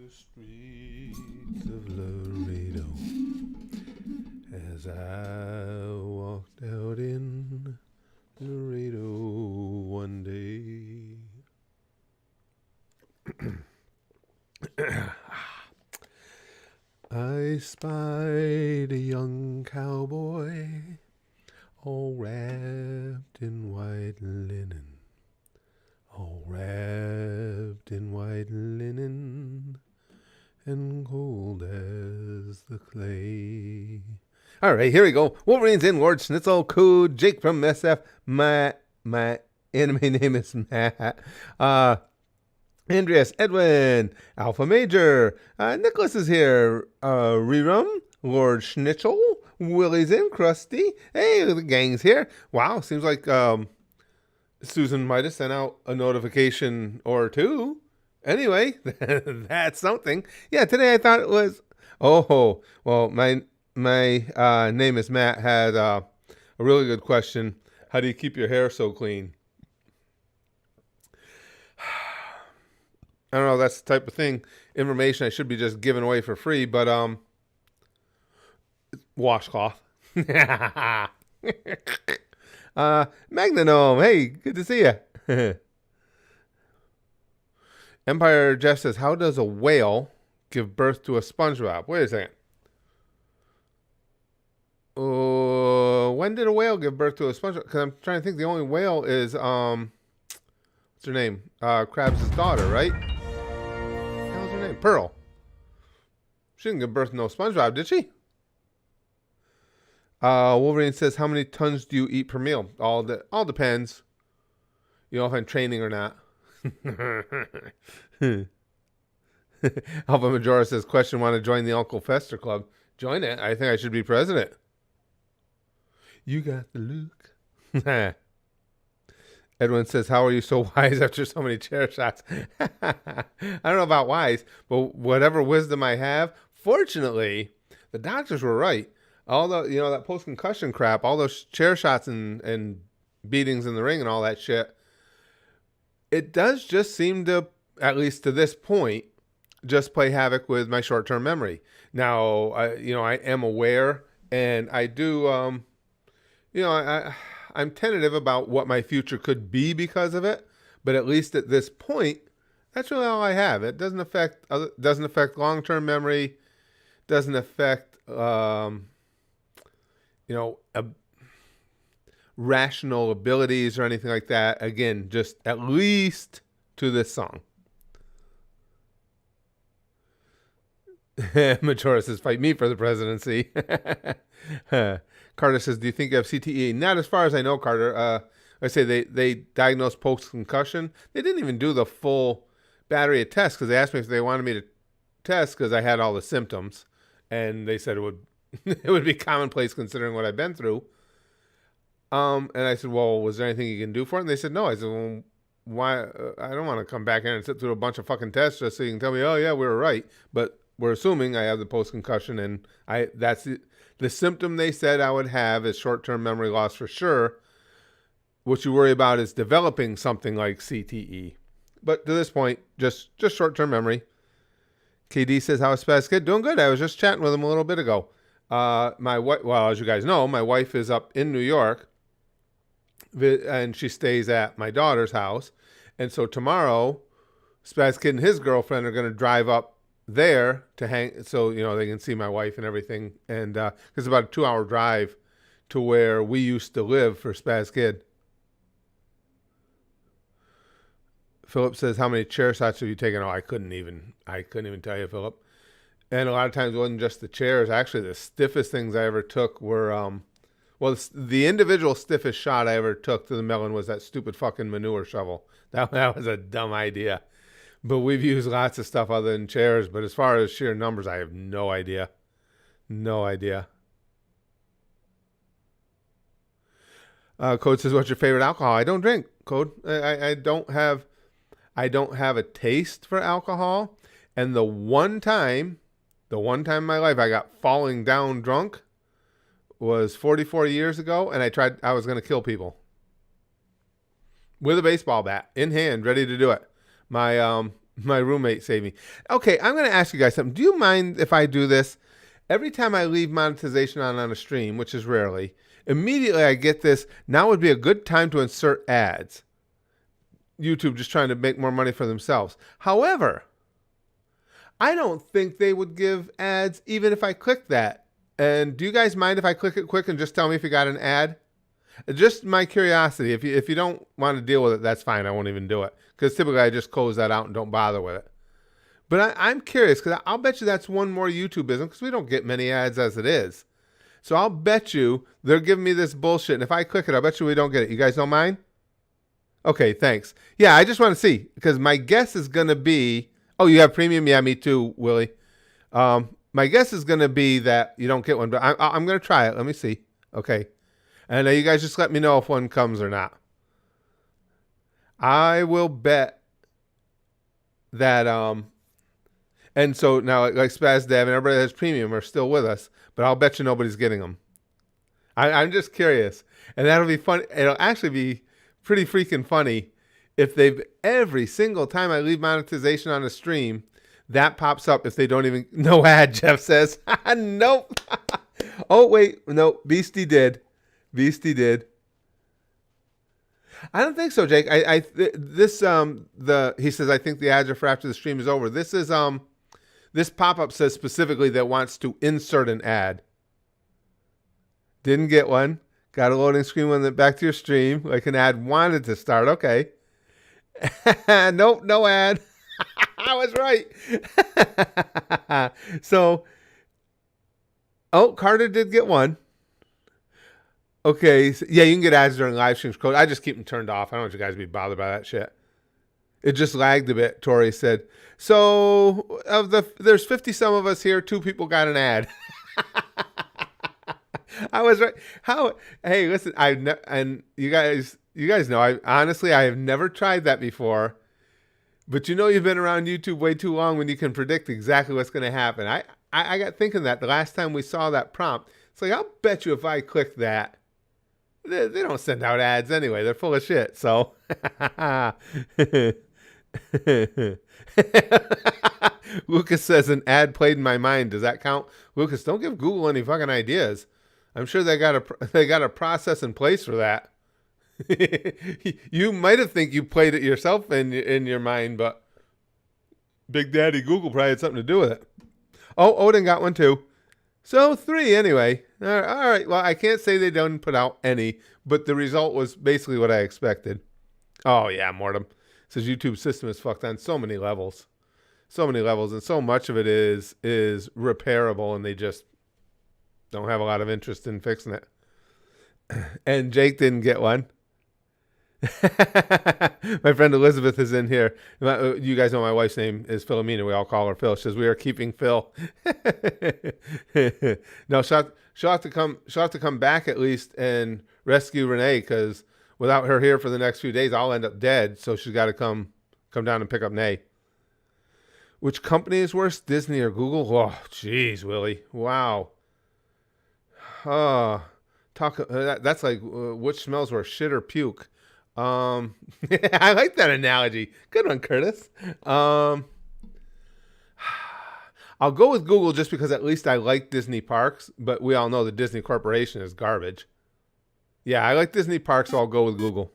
the streets of Laredo as I walked out in Laredo one day. I spied a young cowboy all wrapped in white linen. All wrapped in white linen and cold as the clay. All right, here we go. Wolverine's in, Lord Schnitzel, Code, Jake from SF. My anime name is Matt. Andreas, Edwin, Alpha Major. Nicholas is here. Rerum, Lord Schnitzel, Willie's in, Krusty. Hey, the gang's here. Wow, seems like Susan might have sent out a notification or two. Anyway, that's something. Yeah, today I thought it was. Oh, well, my name is Matt. Had a really good question. How do you keep your hair so clean? I don't know. That's the type of thing, information I should be just giving away for free. But washcloth. Magnanome, hey, good to see you. Empire Jeff says, how does a whale give birth to a SpongeBob? Wait a second. When did a whale give birth to a SpongeBob? Because I'm trying to think. The only whale is what's her name? Krabs' daughter, right? What the hell's her name? Pearl. She didn't give birth to no SpongeBob, did she? Wolverine says, how many tons do you eat per meal? All depends. You know, if I'm training or not. Alpha Majora says, question, want to join the Uncle Fester Club? Join it. I think I should be president. You got the look. Edwin says, how are you so wise after so many chair shots? I don't know about wise, but whatever wisdom I have, fortunately, the doctors were right. All the, that post-concussion crap, all those chair shots and beatings in the ring and all that shit, it does just seem to, at least to this point, just play havoc with my short-term memory. Now, I am aware, and I do, I'm tentative about what my future could be because of it, but at least at this point, that's really all I have. It doesn't affect long-term memory, doesn't affect, rational abilities or anything like that. Again, just at least to this song. Majora says, fight me for the presidency. Carter says, do you think you have CTE? Not as far as I know, Carter. I say they diagnosed post-concussion. They didn't even do the full battery of tests because they asked me if they wanted me to test because I had all the symptoms. And they said it would be commonplace considering what I've been through. And I said, well, was there anything you can do for it? And they said, no. I said, well, why? I don't want to come back in and sit through a bunch of fucking tests just so you can tell me, oh, yeah, we were right. But we're assuming I have the post-concussion, and that's the symptom they said I would have is short-term memory loss for sure. What you worry about is developing something like CTE. But to this point, just short-term memory. KD says, how is Spaz Kid? Doing good. I was just chatting with him a little bit ago. My wife, well, as you guys know, my wife is up in New York, and she stays at my daughter's house. And so tomorrow, Spaz Kid and his girlfriend are going to drive up there to hang, so they can see my wife and everything. And it's about a 2-hour drive to where we used to live for Spaz Kid. Philip says, how many chair shots have you taken? Oh, I couldn't even tell you, Philip. And a lot of times it wasn't just the chairs. Actually, the stiffest things I ever took were, the individual stiffest shot I ever took to the melon was that stupid fucking manure shovel. That was a dumb idea. But we've used lots of stuff other than chairs. But as far as sheer numbers, I have no idea. No idea. Code says, what's your favorite alcohol? I don't drink, Code. I don't have a taste for alcohol. And the one time in my life I got falling down drunk was 44 years ago, and I was going to kill people with a baseball bat in hand, ready to do it. My My roommate saved me. Okay, I'm going to ask you guys something. Do you mind if I do this? Every time I leave monetization on a stream, which is rarely, immediately I get this. Now would be a good time to insert ads. YouTube just trying to make more money for themselves. However, I don't think they would give ads even if I click that. And do you guys mind if I click it quick and just tell me if you got an ad? Just my curiosity. If you don't want to deal with it, that's fine. I won't even do it. Because typically I just close that out and don't bother with it. But I'm curious because I'll bet you that's one more YouTube business because we don't get many ads as it is. So I'll bet you they're giving me this bullshit. And if I click it, I'll bet you we don't get it. You guys don't mind? Okay, thanks. Yeah, I just want to see because my guess is going to be, oh, you have premium? Yeah, me too, Willie. My guess is going to be that you don't get one, but I'm going to try it. Let me see. Okay. And you guys just let me know if one comes or not. I will bet that, and so now like Spaz Dev and everybody that has premium are still with us, but I'll bet you nobody's getting them. I'm just curious. And that'll be fun. It'll actually be pretty freaking funny if they've, every single time I leave monetization on a stream, that pops up if they don't even, no ad, Jeff says. Nope. Oh, wait. No, Beastie did. I don't think so, Jake. He says I think the ads are for after the stream is over. This is this pop-up says specifically that wants to insert an ad. Didn't get one. Got a loading screen when back to your stream. Like an ad wanted to start. Okay. Nope, no ad. I was right. So, Carter did get one. Okay, so, yeah, you can get ads during live streams. I just keep them turned off. I don't want you guys to be bothered by that shit. It just lagged a bit, Tori said. So, there's 50 some of us here, 2 people got an ad. I was right. Hey, listen, and you guys know, I have never tried that before. But you've been around YouTube way too long when you can predict exactly what's going to happen. I got thinking that the last time we saw that prompt, it's like, I'll bet you if I click that, they don't send out ads anyway. They're full of shit. So, Lucas says an ad played in my mind. Does that count? Lucas, don't give Google any fucking ideas. I'm sure they got a process in place for that. You might have think you played it yourself in your mind, but Big Daddy Google probably had something to do with it. Oh, Odin got one too. So 3 anyway. All right. Well, I can't say they don't put out any, but the result was basically what I expected. Oh yeah, Mortem says YouTube system is fucked on so many levels, and so much of it is repairable, and they just don't have a lot of interest in fixing it. And Jake didn't get one. My friend Elizabeth is in here. You guys know my wife's name is Philomena. We all call her Phil. She says we are keeping Phil. No, she'll have to come back at least and rescue Renee, because without her here for the next few days, I'll end up dead. So she's got to come down and pick up Nay. Which company is worse, Disney or Google? Oh, jeez, Willie. Wow. That's like which smells worse, shit or puke? I like that analogy. Good one, Curtis. I'll go with Google just because at least I like Disney parks, but we all know the Disney Corporation is garbage. Yeah, I like Disney parks, so I'll go with Google.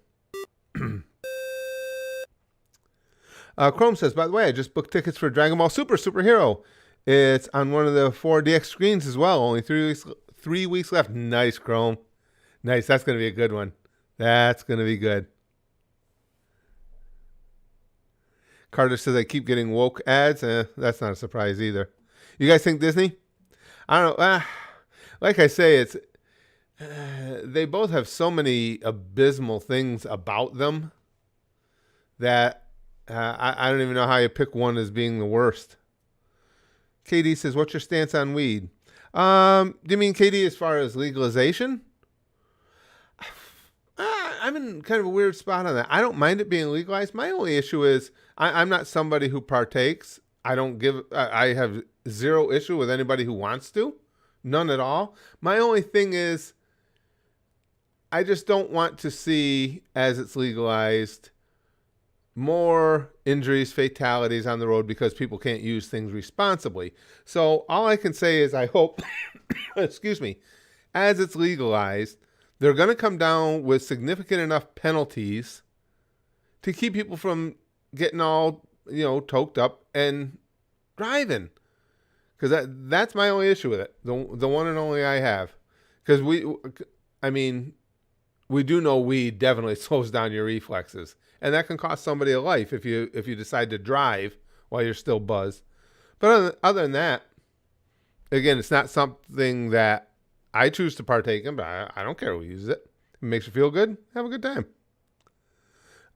Chrome says, by the way, I just booked tickets for Dragon Ball Superhero. It's on one of the 4DX screens as well. Only 3 weeks left. Nice, Chrome. Nice. That's going to be a good one. That's going to be good. Carter says I keep getting woke ads. That's not a surprise either. You guys think Disney? I don't know. Like I say, they both have so many abysmal things about them that I don't even know how you pick one as being the worst. KD says, what's your stance on weed? Do you mean, KD, as far as legalization? I'm in kind of a weird spot on that. I don't mind it being legalized. My only issue is I'm not somebody who partakes. I have zero issue with anybody who wants to. None at all. My only thing is I just don't want to see, as it's legalized, more injuries, fatalities on the road because people can't use things responsibly. So all I can say is I hope, excuse me, as it's legalized, they're going to come down with significant enough penalties to keep people from getting all, toked up and driving. Because that's my only issue with it. The one and only I have. Because we do know weed definitely slows down your reflexes. And that can cost somebody a life if you decide to drive while you're still buzzed. But other than that, again, it's not something that I choose to partake in, but I don't care who uses it. If it makes you feel good, have a good time.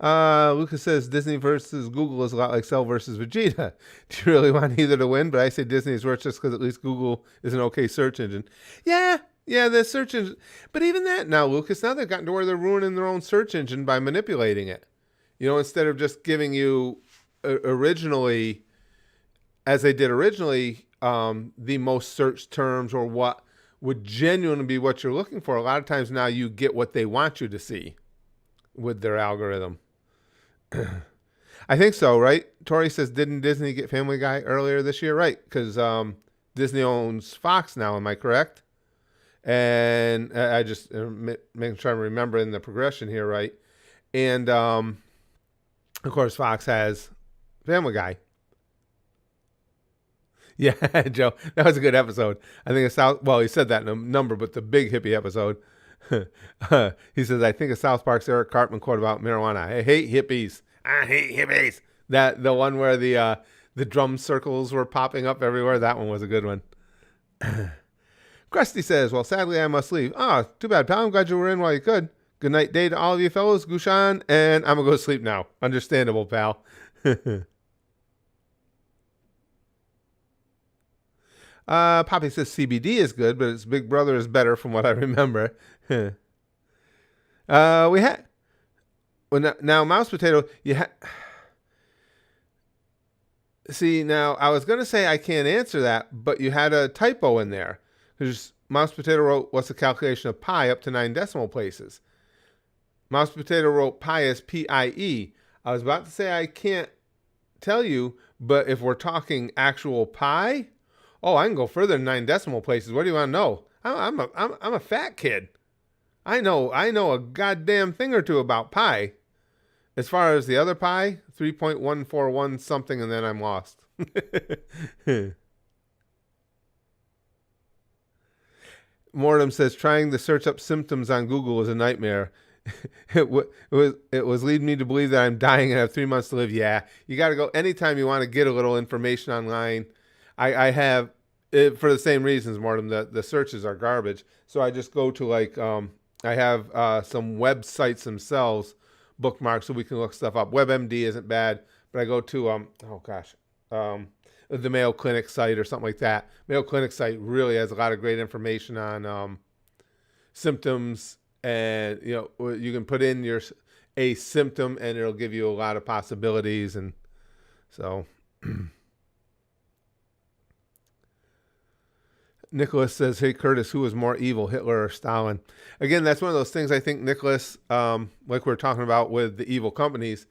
Lucas says Disney versus Google is a lot like Cell versus Vegeta. Do you really want either to win? But I say Disney is worse just because at least Google is an okay search engine. Yeah, the search engine. But even that now, Lucas, now they've gotten to where they're ruining their own search engine by manipulating it. Instead of just giving you originally, as they did originally, the most searched terms or what would genuinely be what you're looking for. A lot of times now you get what they want you to see with their algorithm. I think so, right? Tori says, didn't Disney get Family Guy earlier this year? Right, because Disney owns Fox now, am I correct? And I just making sure I'm remembering the progression here, right? And, of course, Fox has Family Guy. Yeah, Joe, that was a good episode. I think he said that in a number, but the big hippie episode. He says, I think of South Park's Eric Cartman quote about marijuana. I hate hippies. I hate hippies. The one where the drum circles were popping up everywhere. That one was a good one. Krusty says, well, sadly, I must leave. Oh, too bad, pal. I'm glad you were in while you could. Good night day to all of you fellows, Gushan, and I'm going to go to sleep now. Understandable, pal. Poppy says CBD is good, but its big brother is better from what I remember. We had... Well, now, Mouse Potato, see, now, I was going to say I can't answer that, but you had a typo in there. Because Mouse Potato wrote, what's the calculation of pi up to 9 decimal places? Mouse Potato wrote pi as P-I-E. I was about to say I can't tell you, but if we're talking actual pi, I can go further than 9 decimal places. What do you want to know? I'm a fat kid. I know a goddamn thing or two about pi. As far as the other pi, 3.141 something, and then I'm lost. Mortem says trying to search up symptoms on Google is a nightmare. It was leading me to believe that I'm dying and have 3 months to live. Yeah, you got to go anytime you want to get a little information online. I have it for the same reasons, Mortem. The searches are garbage, so I just go to I have some websites themselves bookmarked so we can look stuff up. WebMD isn't bad, but I go to the Mayo Clinic site or something like that. Mayo Clinic site really has a lot of great information on symptoms, and you can put in a symptom and it'll give you a lot of possibilities, and so. Nicholas says, hey, Curtis, who was more evil, Hitler or Stalin? Again, that's one of those things I think, Nicholas, like we were talking about with the evil companies,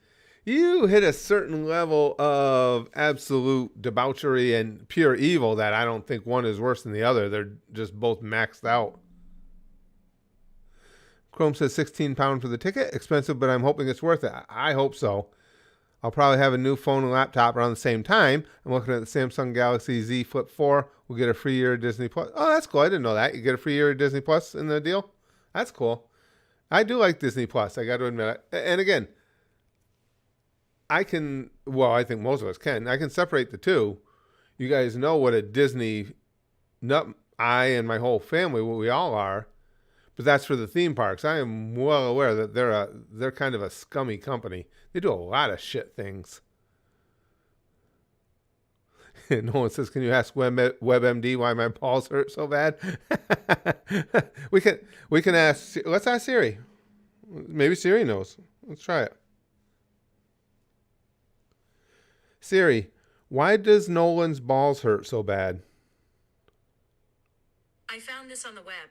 you hit a certain level of absolute debauchery and pure evil that I don't think one is worse than the other. They're just both maxed out. Chrome says £16 for the ticket. Expensive, but I'm hoping it's worth it. I hope so. I'll probably have a new phone and laptop around the same time. I'm looking at the Samsung Galaxy Z Flip 4. We'll get a free year of Disney Plus. Oh, that's cool. I didn't know that. You get a free year of Disney Plus in the deal? That's cool. I do like Disney Plus. I got to admit it. And again, I think most of us can. I can separate the two. You guys know what a Disney nut I and my whole family, what we all are. But that's for the theme parks. I am well aware that they're kind of a scummy company. They do a lot of shit things. No one says, can you ask WebMD why my balls hurt so bad? we can ask. Let's ask Siri. Maybe Siri knows. Let's try it. Siri, why does Nolan's balls hurt so bad? I found this on the web.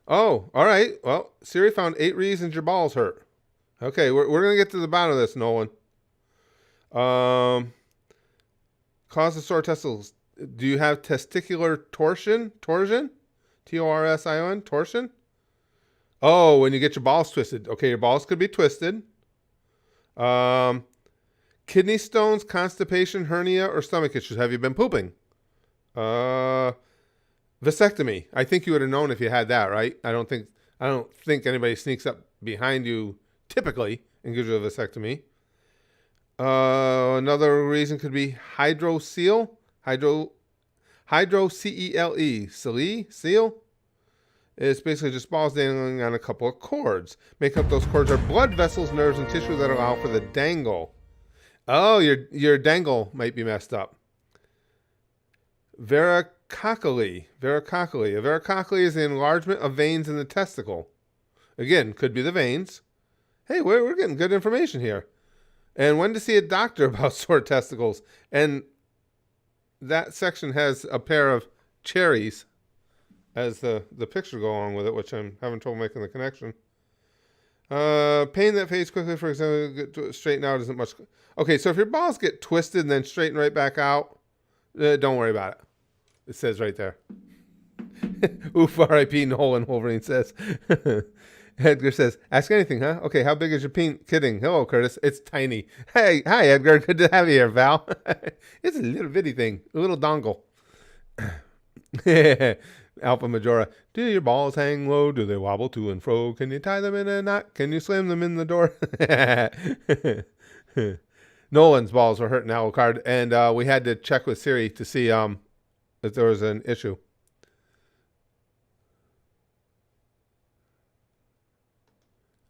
Oh, all right. Well, Siri found 8 reasons your balls hurt. Okay, we're going to get to the bottom of this, Nolan. Um, cause of sore testicles. Do you have testicular torsion? Torsion? Torsion? Torsion? Oh, when you get your balls twisted. Okay, your balls could be twisted. Um, kidney stones, constipation, hernia, or stomach issues. Have you been pooping? Uh, vasectomy. I think you would have known if you had that, right? I don't think anybody sneaks up behind you typically and gives you a vasectomy. Another reason could be hydrocele. Hydrocele. Seal. It's basically just balls dangling on a couple of cords. Make up those cords are blood vessels, nerves, and tissue that allow for the dangle. Oh, your dangle might be messed up. Varicocele. A varicocele is the enlargement of veins in the testicle. Again, could be the veins. Hey, we're getting good information here. And when to see a doctor about sore testicles. And that section has a pair of cherries as the picture go along with it, which I'm having trouble making the connection. Pain that fades quickly, for example, get straightened out isn't much. Okay, so if your balls get twisted and then straighten right back out, don't worry about it. It says right there. Oof, R.I.P. Nolan, Wolverine says. Edgar says, ask anything, huh? Okay, how big is your peen? Kidding. Hello, Curtis. It's tiny. Hey, hi, Edgar. Good to have you here, Val. It's a little bitty thing. A little dongle. Alpha Majora. Do your balls hang low? Do they wobble to and fro? Can you tie them in a knot? Can you slam them in the door? Nolan's balls were hurting Alucard, and we had to check with Siri to see if there was an issue.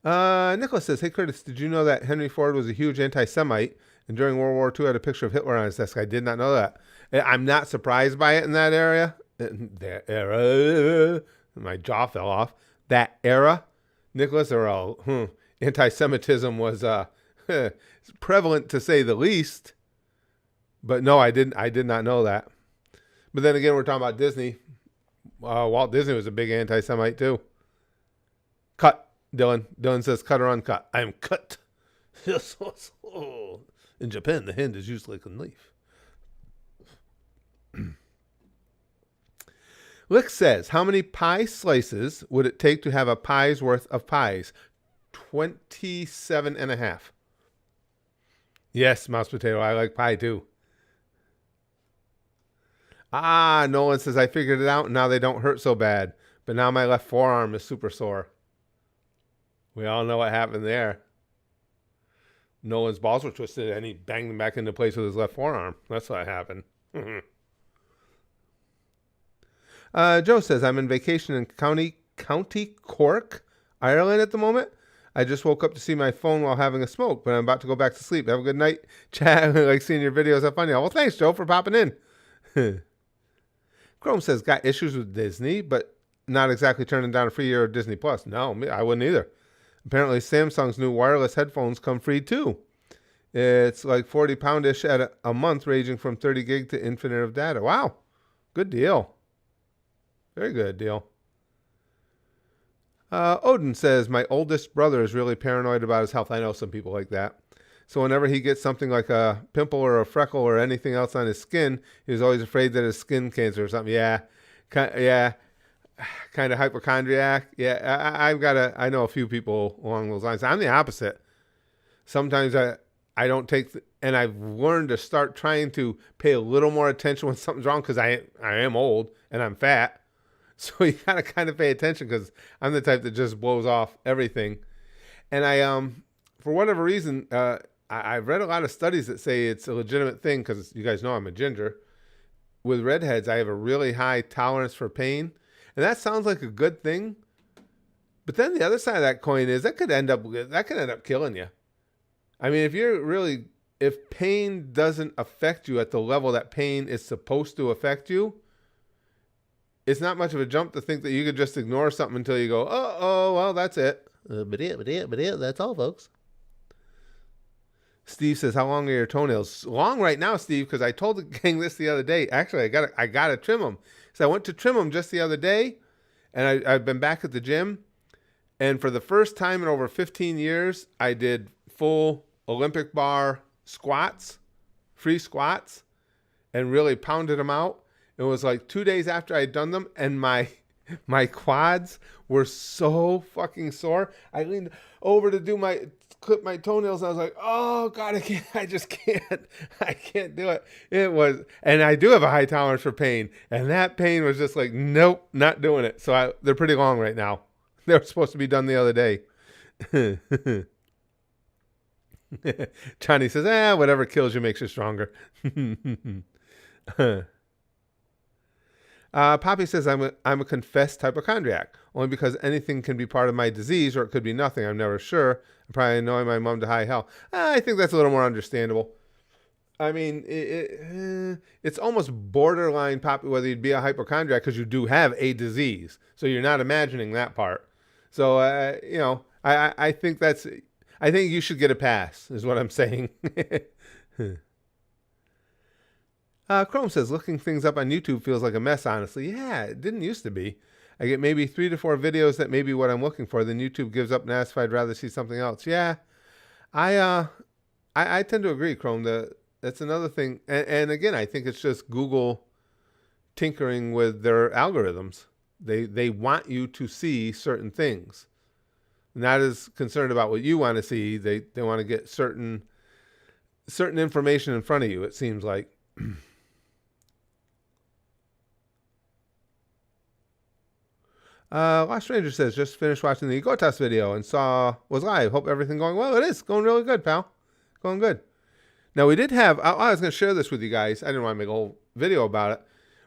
Nicholas says, hey, Curtis, did you know that Henry Ford was a huge anti-Semite and during World War II had a picture of Hitler on his desk? I did not know that. I'm not surprised by it in that area. That era. My jaw fell off. That era, Nicholas, anti-Semitism was prevalent to say the least. But no, I did not know that. But then again, we're talking about Disney. Walt Disney was a big anti-Semite too. Cut. Dylan says, cut or uncut. I am cut. In Japan, the hand is used like a knife. Lick says, how many pie slices would it take to have a pie's worth of pies? 27 and a half. Yes, Mouse Potato, I like pie too. Nolan says, I figured it out and now they don't hurt so bad. But now my left forearm is super sore. We all know what happened there. Nolan's balls were twisted and he banged them back into place with his left forearm. That's what happened. Joe says, I'm on vacation in County Cork, Ireland at the moment. I just woke up to see my phone while having a smoke, but I'm about to go back to sleep. Have a good night. Chat. Like seeing your videos. Have fun, y'all. Well, thanks, Joe, for popping in. Chrome says, got issues with Disney, but not exactly turning down a free year of Disney Plus. No, I wouldn't either. Apparently, Samsung's new wireless headphones come free, too. It's like 40 poundish at a month, ranging from 30 gig to infinite of data. Wow. Good deal. Very good deal. Odin says, my oldest brother is really paranoid about his health. I know some people like that. So whenever he gets something like a pimple or a freckle or anything else on his skin, he's always afraid that it's skin cancer or something. Yeah. Kind of hypochondriac. Yeah, I know a few people along those lines. I'm the opposite. Sometimes I don't take, and I've learned to start trying to pay a little more attention when something's wrong because I am old and I'm fat. So you got to kind of pay attention because I'm the type that just blows off everything. And for whatever reason, I've read a lot of studies that say it's a legitimate thing because you guys know I'm a ginger. With redheads, I have a really high tolerance for pain. And that sounds like a good thing. But then the other side of that coin is that could end up killing you. I mean, if pain doesn't affect you at the level that pain is supposed to affect you, it's not much of a jump to think that you could just ignore something until you go, well, that's it. But that's all, folks. Steve says, how long are your toenails? Long right now, Steve, because I told the gang this the other day. Actually, I gotta trim them. So I went to trim them just the other day, and I've been back at the gym. And for the first time in over 15 years, I did full Olympic bar squats, free squats, and really pounded them out. It was like 2 days after I'd done them, and my quads were so fucking sore. I leaned over to clip my toenails, and I was like, oh God, I just can't. I can't do it. And I do have a high tolerance for pain, and that pain was just like, nope, not doing it. So they're pretty long right now. They were supposed to be done the other day. Johnny says, whatever kills you makes you stronger. Poppy says, I'm a confessed hypochondriac, only because anything can be part of my disease, or it could be nothing. I'm never sure. I'm probably annoying my mom to high hell. I think that's a little more understandable. I mean, it's almost borderline, Poppy, whether you'd be a hypochondriac, because you do have a disease. So you're not imagining that part. So, I think I think you should get a pass, is what I'm saying. Chrome says, looking things up on YouTube feels like a mess, honestly. Yeah, it didn't used to be. I get maybe 3 to 4 videos that may be what I'm looking for. Then YouTube gives up and asks if I'd rather see something else. Yeah, I tend to agree, Chrome. That's another thing. And again, I think it's just Google tinkering with their algorithms. They want you to see certain things. Not as concerned about what you want to see. They want to get certain information in front of you, it seems like. Lost Stranger says, just finished watching the Ego Test video and was live. Hope everything going well. It is going really good, pal. Going good. Now, we did have, I was going to share this with you guys. I didn't want to make a whole video about it.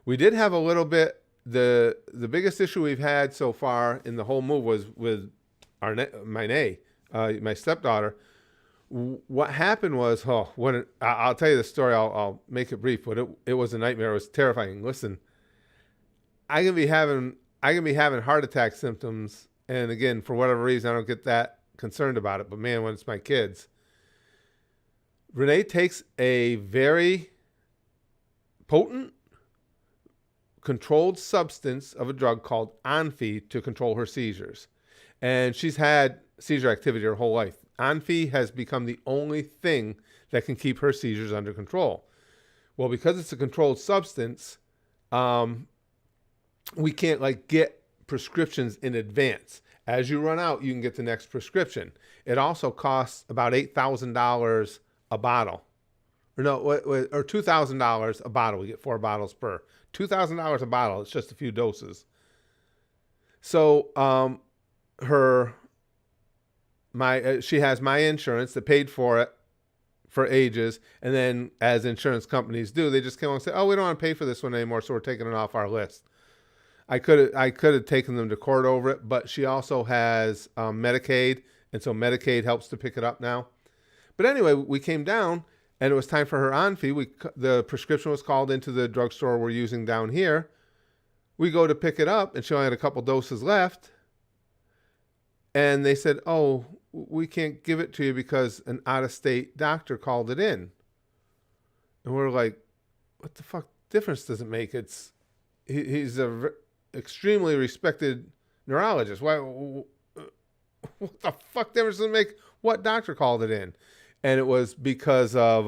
We did have a little bit, the biggest issue we've had so far in the whole move was with my stepdaughter. What happened was, I'll tell you the story. I'll make it brief, but it was a nightmare. It was terrifying. Listen, I can be having heart attack symptoms, and again, for whatever reason, I don't get that concerned about it. But man, when it's my kids, Renee takes a very potent, controlled substance of a drug called Onfi to control her seizures, and she's had seizure activity her whole life. Onfi has become the only thing that can keep her seizures under control. Well, because it's a controlled substance, we can't get prescriptions in advance. As you run out, you can get the next prescription. It also costs about $8,000 a bottle. Or $2,000 a bottle. We get 4 bottles per. $2,000 a bottle. It's just a few doses. So she has my insurance that paid for it for ages, and then as insurance companies do, they just come along and say, oh, we don't want to pay for this one anymore, so we're taking it off our list. I could have taken them to court over it, but she also has Medicaid, and so Medicaid helps to pick it up now. But anyway, we came down, and it was time for her Onfi. The prescription was called into the drugstore we're using down here. We go to pick it up, and she only had a couple doses left. And they said, oh, we can't give it to you because an out-of-state doctor called it in. And we're like, what the fuck difference does it make? He's a extremely respected neurologist. Why? What the fuck difference does it make what doctor called it in? And it was because of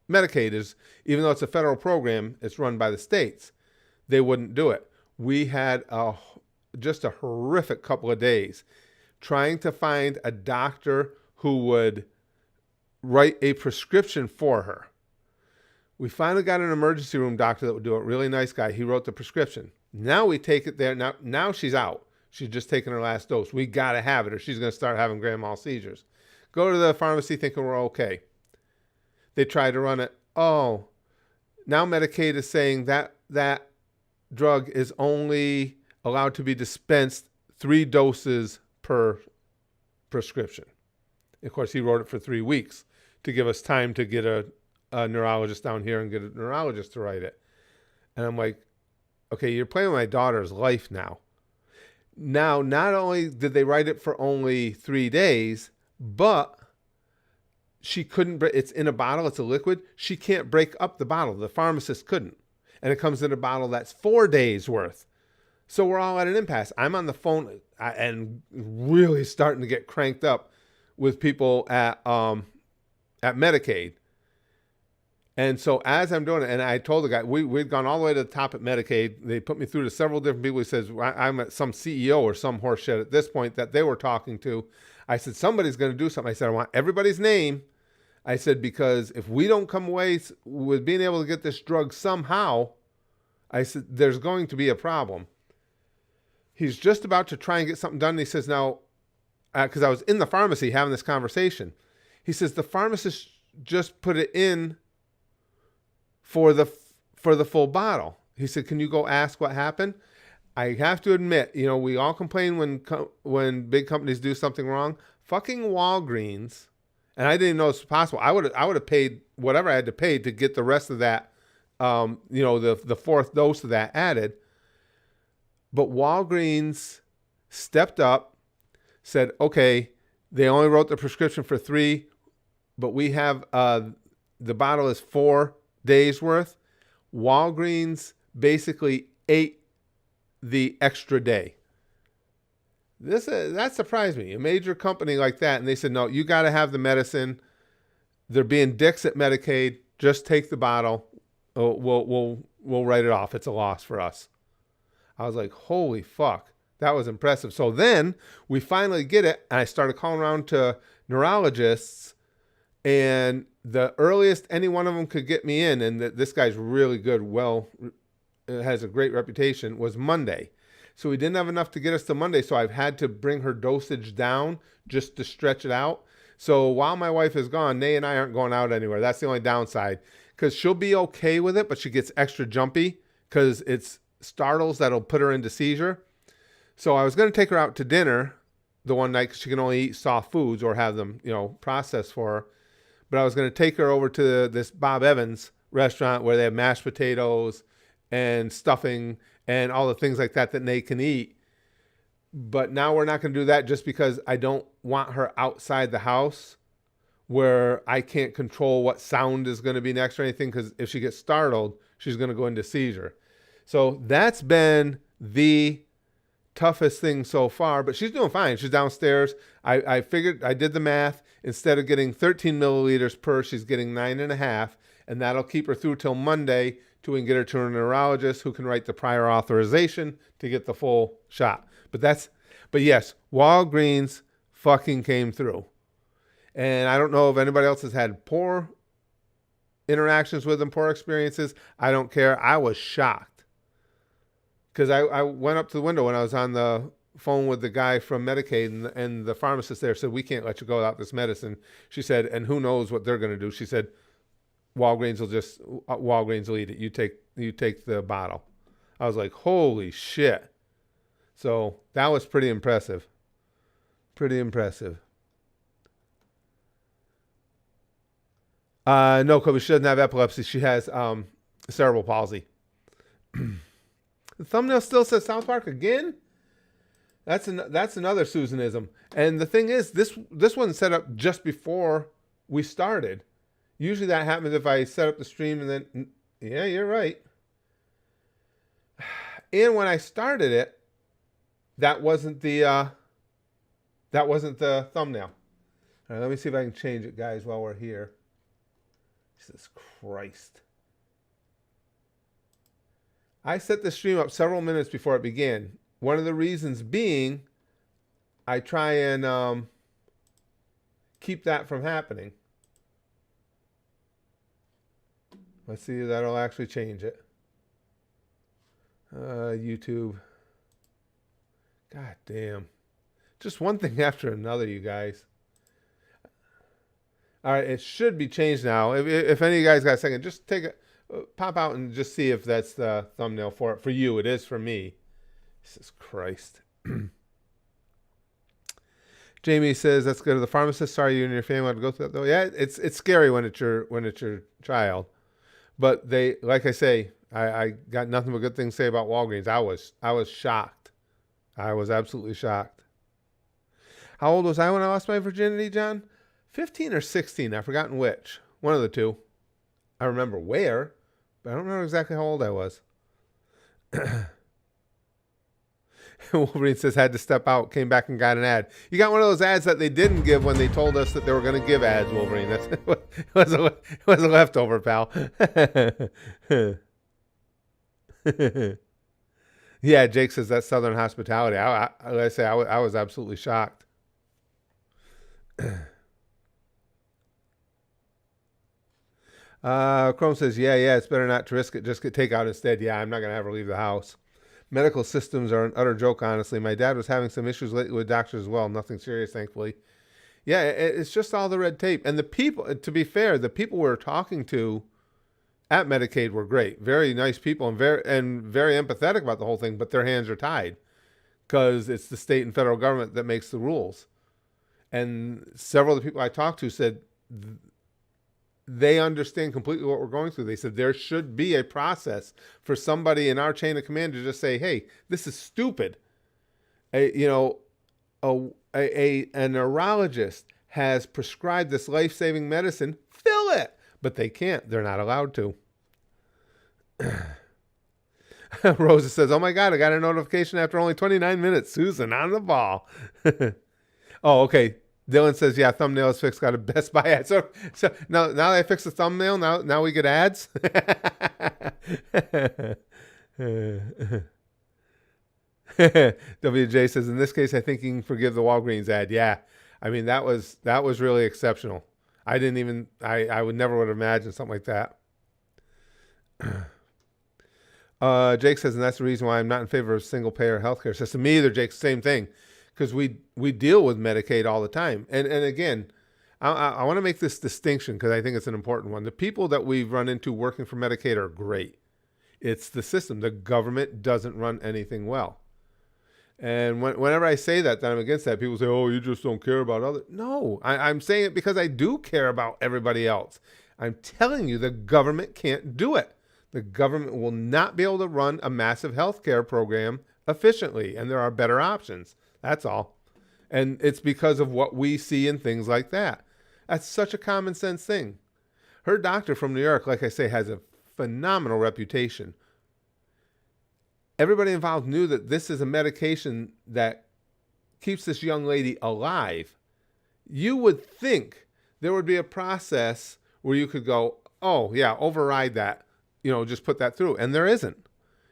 Medicaid. Even though it's a federal program, it's run by the states. They wouldn't do it. We had just a horrific couple of days trying to find a doctor who would write a prescription for her. We finally got an emergency room doctor that would do it. Really nice guy. He wrote the prescription. Now we take it there. Now she's out. She's just taking her last dose. We got to have it or she's going to start having grand mal seizures. Go to the pharmacy thinking we're okay. They try to run it. Oh, now Medicaid is saying that drug is only allowed to be dispensed 3 doses per prescription. Of course, he wrote it for 3 weeks to give us time to get a neurologist down here and get a neurologist to write it. And I'm like, okay, you're playing with my daughter's life now. Now, not only did they write it for only 3 days, but she couldn't, it's in a bottle, it's a liquid. She can't break up the bottle. The pharmacist couldn't. And it comes in a bottle that's 4 days worth. So we're all at an impasse. I'm on the phone and really starting to get cranked up with people at at Medicaid. And so as I'm doing it, and I told the guy, we'd gone all the way to the top at Medicaid. They put me through to several different people. He says, I'm at some CEO or some horse shit at this point that they were talking to. I said, somebody's going to do something. I said, I want everybody's name. I said, because if we don't come away with being able to get this drug somehow, I said, there's going to be a problem. He's just about to try and get something done. And he says, now, because I was in the pharmacy having this conversation, he says, the pharmacist just put it in for the full bottle. He said, can you go ask what happened? I have to admit, we all complain when big companies do something wrong. Fucking Walgreens, and I didn't know it was possible. I would have paid whatever I had to pay to get the rest of that, the fourth dose of that added. But Walgreens stepped up, said, okay, they only wrote the prescription for 3, but we have the bottle is 4 days worth. Walgreens basically ate the extra day. That surprised me. A major company like that, and they said, no, you got to have the medicine. They're being dicks at Medicaid. Just take the bottle. We'll write it off. It's a loss for us. I was like, holy fuck. That was impressive. So then we finally get it, and I started calling around to neurologists, and the earliest any one of them could get me in, and this guy's really good, has a great reputation, was Monday. So we didn't have enough to get us to Monday, so I've had to bring her dosage down just to stretch it out. So while my wife is gone, Nay and I aren't going out anywhere. That's the only downside, because she'll be okay with it, but she gets extra jumpy because it's startles that'll put her into seizure. So I was going to take her out to dinner the one night because she can only eat soft foods or have them, processed for her. But I was going to take her over to this Bob Evans restaurant where they have mashed potatoes and stuffing and all the things like that they can eat. But now we're not going to do that just because I don't want her outside the house where I can't control what sound is going to be next or anything, because if she gets startled, she's going to go into seizure. So that's been the toughest thing so far, but she's doing fine. She's downstairs. I figured, I did the math. Instead of getting 13 milliliters per, she's getting 9.5, and that'll keep her through till Monday till we can get her to a neurologist who can write the prior authorization to get the full shot. But yes, Walgreens fucking came through. And I don't know if anybody else has had poor interactions with them, poor experiences. I don't care. I was shocked. Because I went up to the window when I was on the phone with the guy from Medicaid, and the pharmacist there said, we can't let you go without this medicine. She said, and who knows what they're going to do. She said, Walgreens will eat it. You take the bottle. I was like, holy shit. So that was pretty impressive. Pretty impressive. No, Kobe, she doesn't have epilepsy. She has cerebral palsy. The thumbnail still says South Park again? That's another Susanism. And the thing is, this one's set up just before we started. Usually that happens if I set up the stream and then, yeah, you're right. And when I started it, that wasn't the thumbnail. All right, let me see if I can change it, guys, while we're here. Jesus Christ. I set the stream up several minutes before it began. One of the reasons being, I try and keep that from happening. Let's see if that'll actually change it. YouTube. God damn. Just one thing after another, you guys. All right, it should be changed now. If any of you guys got a second, just pop out and just see if that's the thumbnail for it. For you, it is for me. Jesus Christ. Jamie says, let's go to the pharmacist. Sorry you and your family had to go through that though. Yeah, it's scary when it's your child. But they, like I say, I got nothing but good things to say about Walgreens. I was shocked. I was absolutely shocked. How old was I when I lost my virginity, John? 15 or 16. I've forgotten which. One of the two. I remember where, but I don't remember exactly how old I was. Wolverine says, had to step out, came back and got an ad. You got one of those ads that they didn't give when they told us that they were going to give ads, Wolverine. It was a leftover, pal. Yeah, Jake says that's Southern hospitality. I was absolutely shocked. Chrome says, yeah, it's better not to risk it. Just get takeout instead. Yeah, I'm not going to have her leave the house. Medical systems are an utter joke, honestly. My dad was having some issues lately with doctors as well. Nothing serious, thankfully. Yeah, it's just all the red tape. And the people, to be fair, the people we were talking to at Medicaid were great. Very nice people and very empathetic about the whole thing, but their hands are tied because it's the state and federal government that makes the rules. And several of the people I talked to said they understand completely what we're going through. They said there should be a process for somebody in our chain of command to just say, hey, this is stupid. A neurologist has prescribed this life-saving medicine, fill it. But they can't. They're not allowed to. Rosa says, oh my God, I got a notification after only 29 minutes. Susan on the ball. Oh, okay. Dylan says, yeah, thumbnail is fixed. Got a Best Buy ad. So now that I fixed the thumbnail, now we get ads. WJ says, in this case, I think you can forgive the Walgreens ad. Yeah. I mean, that was really exceptional. I would never have imagined something like that. Jake says, and that's the reason why I'm not in favor of single payer healthcare system. Me either, Jake, same thing. Because we deal with Medicaid all the time. And again, I want to make this distinction because I think it's an important one. The people that we've run into working for Medicaid are great. It's the system. The government doesn't run anything well. And whenever I say that I'm against that, people say, oh, you just don't care about others. No, I'm saying it because I do care about everybody else. I'm telling you, the government can't do it. The government will not be able to run a massive healthcare program efficiently, and there are better options. That's all. And it's because of what we see in things like that. That's such a common sense thing. Her doctor from New York, like I say, has a phenomenal reputation. Everybody involved knew that this is a medication that keeps this young lady alive. You would think there would be a process where you could go, oh, yeah, override that. Just put that through. And there isn't.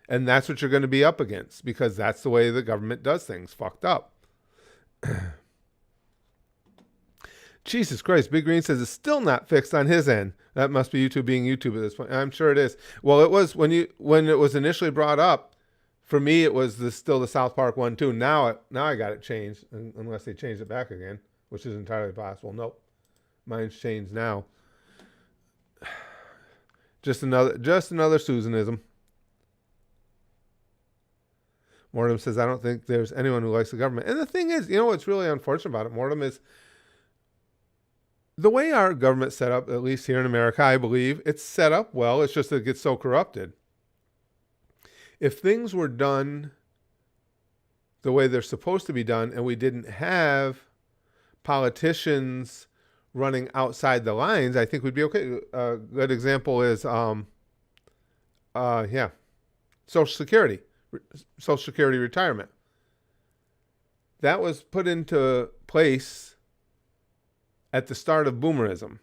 And that's what you're going to be up against because that's the way the government does things. Fucked up. Jesus Christ. Big Green says it's still not fixed on his end. That must be YouTube being YouTube at this point. I'm sure it is. Well, it was when it was initially brought up. For me, it was still the South Park one too. Now I got it changed, unless they changed it back again, which is entirely possible. Nope, mine's changed now. Just another Susanism. Mortem says, I don't think there's anyone who likes the government. And the thing is, what's really unfortunate about it, Mortem, is the way our government's set up, at least here in America, I believe, it's set up well. It's just that it gets so corrupted. If things were done the way they're supposed to be done and we didn't have politicians running outside the lines, I think we'd be okay. A good example is, Social Security retirement. That was put into place at the start of boomerism.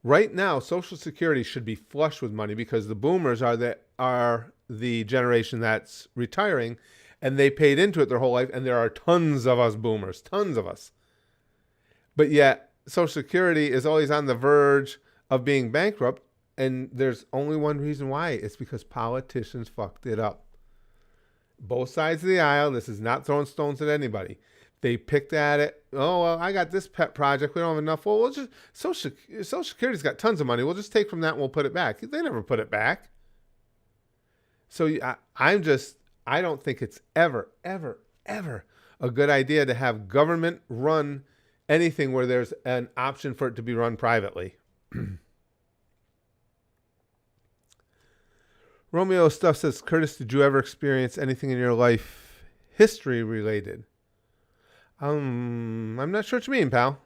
Right now, Social Security should be flush with money because the boomers are the generation that's retiring, and they paid into it their whole life, and there are tons of us boomers, tons of us. But yet, Social Security is always on the verge of being bankrupt, and there's only one reason why. It's because politicians fucked it up. Both sides of the aisle. This is not throwing stones at anybody. They picked at it. Oh, well, I got this pet project. We don't have enough. Well, we'll just Social Security's got tons of money. We'll just take from that and we'll put it back. They never put it back. So I don't think it's ever, ever, ever a good idea to have government run anything where there's an option for it to be run privately. Romeo Stuff says, Curtis, did you ever experience anything in your life history related? I'm not sure what you mean, pal.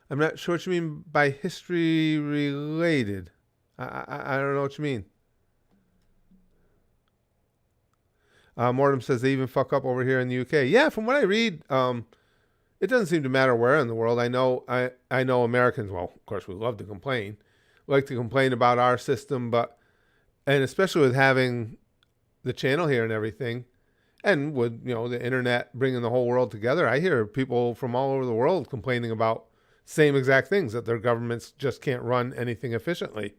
I'm not sure what you mean by history related. I don't know what you mean. Mortem says they even fuck up over here in the UK. Yeah, from what I read, it doesn't seem to matter where in the world. I know Americans, well, of course, we love to complain. We like to complain about our system, and especially with having the channel here and everything, and with, the internet bringing the whole world together, I hear people from all over the world complaining about same exact things, that their governments just can't run anything efficiently.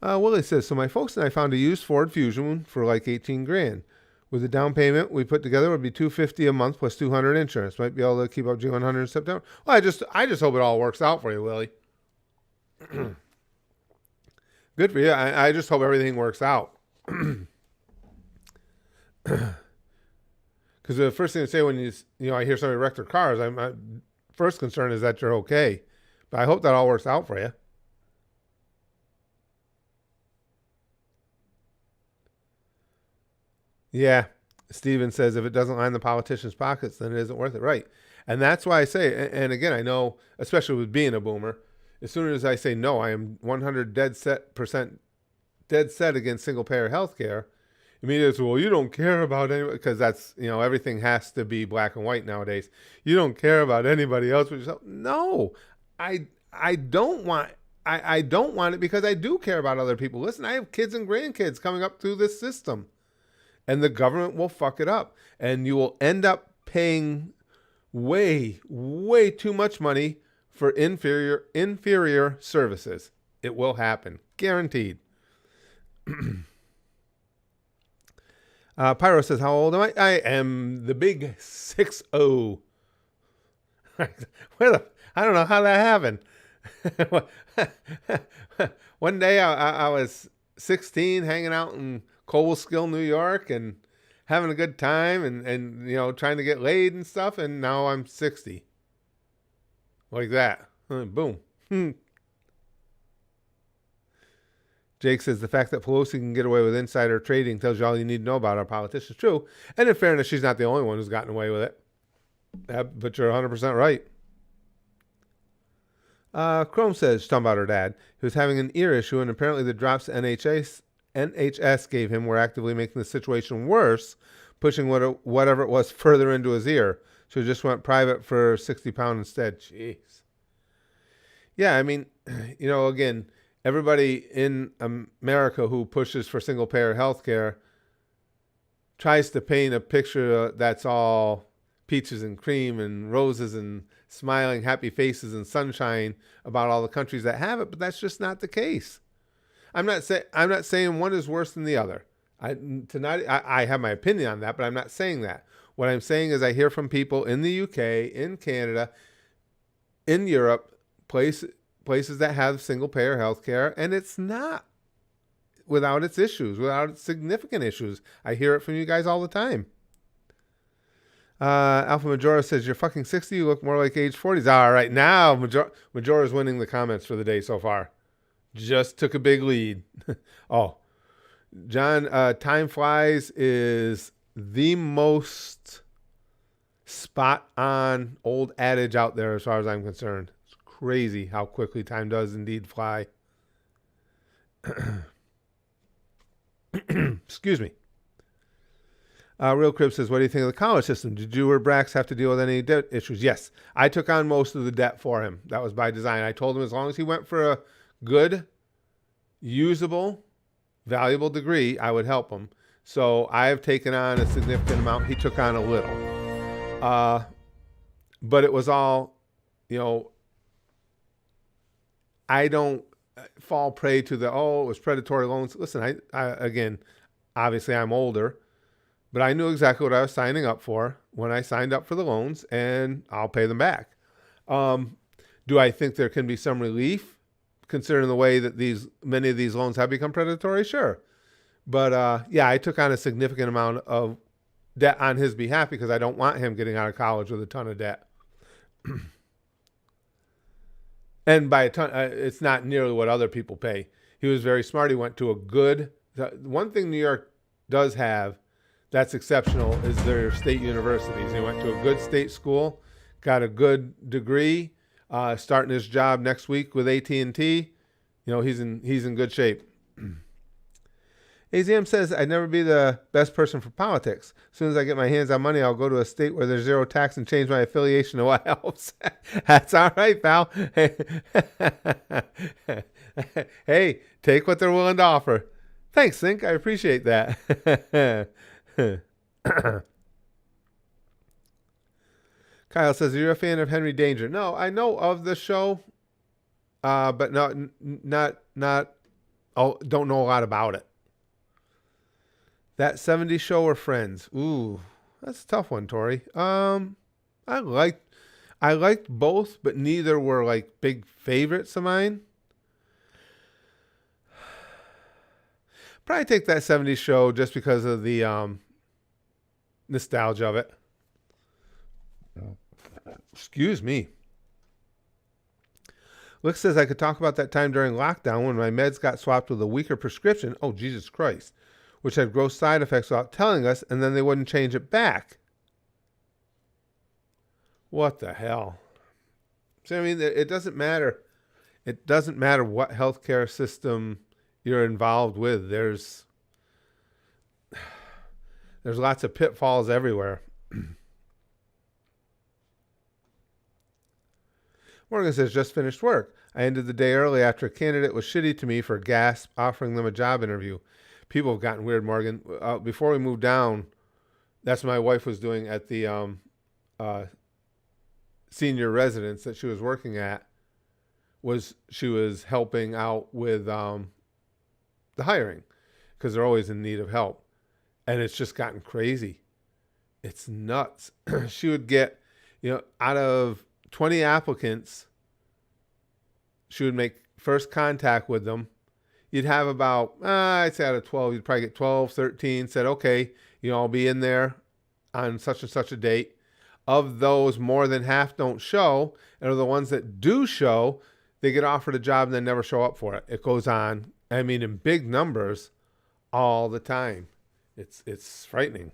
Willie says, so my folks and I found a used Ford Fusion for like 18 grand. With the down payment we put together, it would be $250 a month plus $200 insurance. Might be able to keep up G100 in September. Well, I just hope it all works out for you, Willie. Good for you. I just hope everything works out. Because the first thing to say when I hear somebody wreck their cars, my first concern is that you're okay. But I hope that all works out for you. Yeah. Steven says if it doesn't line the politicians' pockets, then it isn't worth it. Right. And that's why I say, and again, I know, especially with being a boomer, as soon as I say no, I am 100% dead set against single payer health care. Immediately it's, well, you don't care about anybody, because that's, everything has to be black and white nowadays. You don't care about anybody else but yourself. No, I don't want it, because I do care about other people. Listen, I have kids and grandkids coming up through this system, and the government will fuck it up, and you will end up paying way, way too much money for inferior services. It will happen, guaranteed. Pyro says, how old am I? I am the big 6-0. I don't know how that happened. One day I was 16, hanging out in Cobleskill, New York, and having a good time, and trying to get laid and stuff, and now I'm 60. Like that. Boom. Jake says the fact that Pelosi can get away with insider trading tells you all you need to know about our politicians. True. And in fairness, she's not the only one who's gotten away with it. But you're 100% right. Chrome says, talking about her dad, he was having an ear issue, and apparently the drops NHS gave him were actively making the situation worse, pushing whatever it was further into his ear. So he just went private for £60 instead. Jeez. Yeah, I mean, again, everybody in America who pushes for single-payer health care tries to paint a picture that's all peaches and cream and roses and smiling, happy faces and sunshine about all the countries that have it, but that's just not the case. I'm not saying one is worse than the other. I have my opinion on that, but I'm not saying that. What I'm saying is I hear from people in the UK, in Canada, in Europe, places that have single-payer health care, and it's not without its issues, without its significant issues. I hear it from you guys all the time. Alpha Majora says, you're fucking 60, you look more like age 40s. All right, now Majora's winning the comments for the day so far. Just took a big lead. Oh, John, time flies is the most spot-on old adage out there as far as I'm concerned. It's crazy how quickly time does indeed fly. Excuse me. Real Crib says, what do you think of the college system? Did you or Brax have to deal with any debt issues? Yes. I took on most of the debt for him. That was by design. I told him as long as he went for a good, usable, valuable degree, I would help him. So I have taken on a significant amount. He took on a little. But it was all, I don't fall prey to it was predatory loans. Listen, I again, obviously I'm older, but I knew exactly what I was signing up for when I signed up for the loans, and I'll pay them back. Do I think there can be some relief considering the way that many of these loans have become predatory? Sure. But yeah, I took on a significant amount of debt on his behalf because I don't want him getting out of college with a ton of debt. And by a ton, it's not nearly what other people pay. He was very smart. He went to a good, one thing New York does have that's exceptional is their state universities. He went to a good state school, got a good degree, starting his job next week with AT&T. he's in good shape. AZM says, I'd never be the best person for politics. As soon as I get my hands on money, I'll go to a state where there's zero tax and change my affiliation to what helps. That's all right, pal. Hey, take what they're willing to offer. Thanks, Zink. I appreciate that. Kyle says, are you a fan of Henry Danger? No, I know of the show, but not. Oh, don't know a lot about it. That 70s show or Friends? Ooh, that's a tough one, Tori. I liked both, but neither were like big favorites of mine. Probably take that 70s show just because of the nostalgia of it. Excuse me. Lick says I could talk about that time during lockdown when my meds got swapped with a weaker prescription. Oh, Jesus Christ. Which had gross side effects without telling us, and then they wouldn't change it back. What the hell? So, I mean, it doesn't matter. It doesn't matter what healthcare system you're involved with. There's lots of pitfalls everywhere. Morgan says, just finished work. I ended the day early after a candidate was shitty to me for gasp offering them a job interview. People have gotten weird, Morgan. Before we moved down, that's what my wife was doing at the senior residence that she was working at. She was helping out with the hiring because they're always in need of help. And it's just gotten crazy. It's nuts. She would get, out of 20 applicants, she would make first contact with them. You'd have about, I'd say out of 12, you'd probably get 12, 13, said, okay, I'll be in there on such and such a date. Of those, more than half don't show. And of the ones that do show, they get offered a job and then never show up for it. It goes on, in big numbers all the time. It's frightening.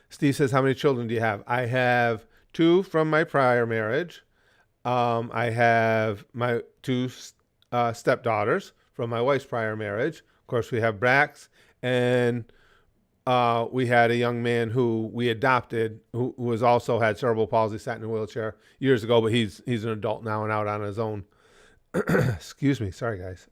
Steve says, how many children do you have? I have 2 from my prior marriage. I have my 2 stepdaughters from my wife's prior marriage. Of course, we have Brax, and we had a young man who we adopted who was also had cerebral palsy, sat in a wheelchair years ago, but he's an adult now and out on his own. Excuse me. Sorry, guys.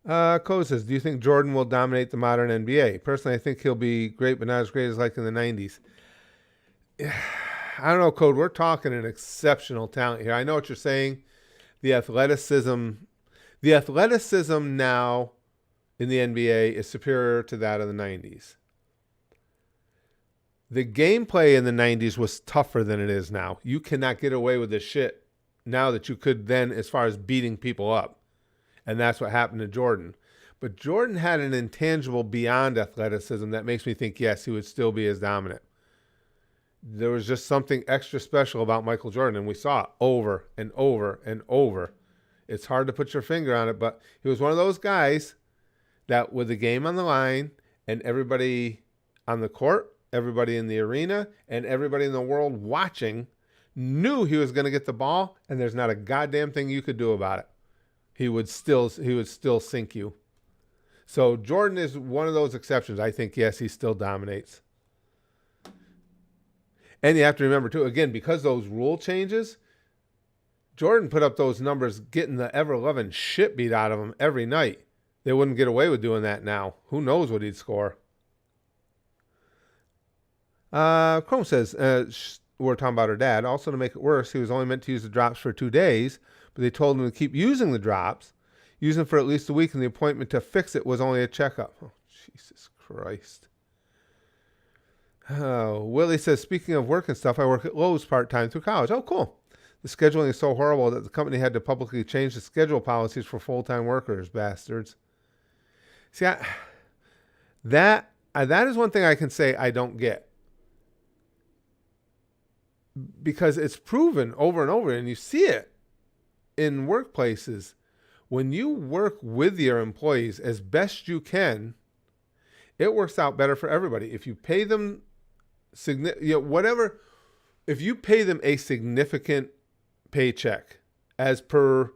Cole says, do you think Jordan will dominate the modern NBA? Personally, I think he'll be great, but not as great as like in the 90s. I don't know, Code. We're talking an exceptional talent here. I know what you're saying. The athleticism now in the NBA is superior to that of the 90s. The gameplay in the 90s was tougher than it is now. You cannot get away with this shit now that you could then as far as beating people up. And that's what happened to Jordan. But Jordan had an intangible beyond athleticism that makes me think, yes, he would still be as dominant. There was just something extra special about Michael Jordan, and we saw it over and over and over. It's hard to put your finger on it, but he was one of those guys that with the game on the line and everybody on the court, everybody in the arena, and everybody in the world watching knew he was going to get the ball, and there's not a goddamn thing you could do about it. He would still sink you. So Jordan is one of those exceptions. I think, yes, he still dominates. And you have to remember, too, again, because those rule changes, Jordan put up those numbers getting the ever-loving shit beat out of him every night. They wouldn't get away with doing that now. Who knows what he'd score? Chrome says, we're talking about her dad. Also, to make it worse, he was only meant to use the drops for 2 days, but they told him to keep using the drops, use them for at least a week, and the appointment to fix it was only a checkup. Oh, Jesus Christ. Oh, Willie says, speaking of work and stuff, I work at Lowe's part-time through college. Oh, cool. The scheduling is so horrible that the company had to publicly change the schedule policies for full-time workers, bastards. See, that is one thing I can say I don't get. Because it's proven over and over, and you see it in workplaces. When you work with your employees as best you can, it works out better for everybody. If you pay them whatever if you pay them a significant paycheck as per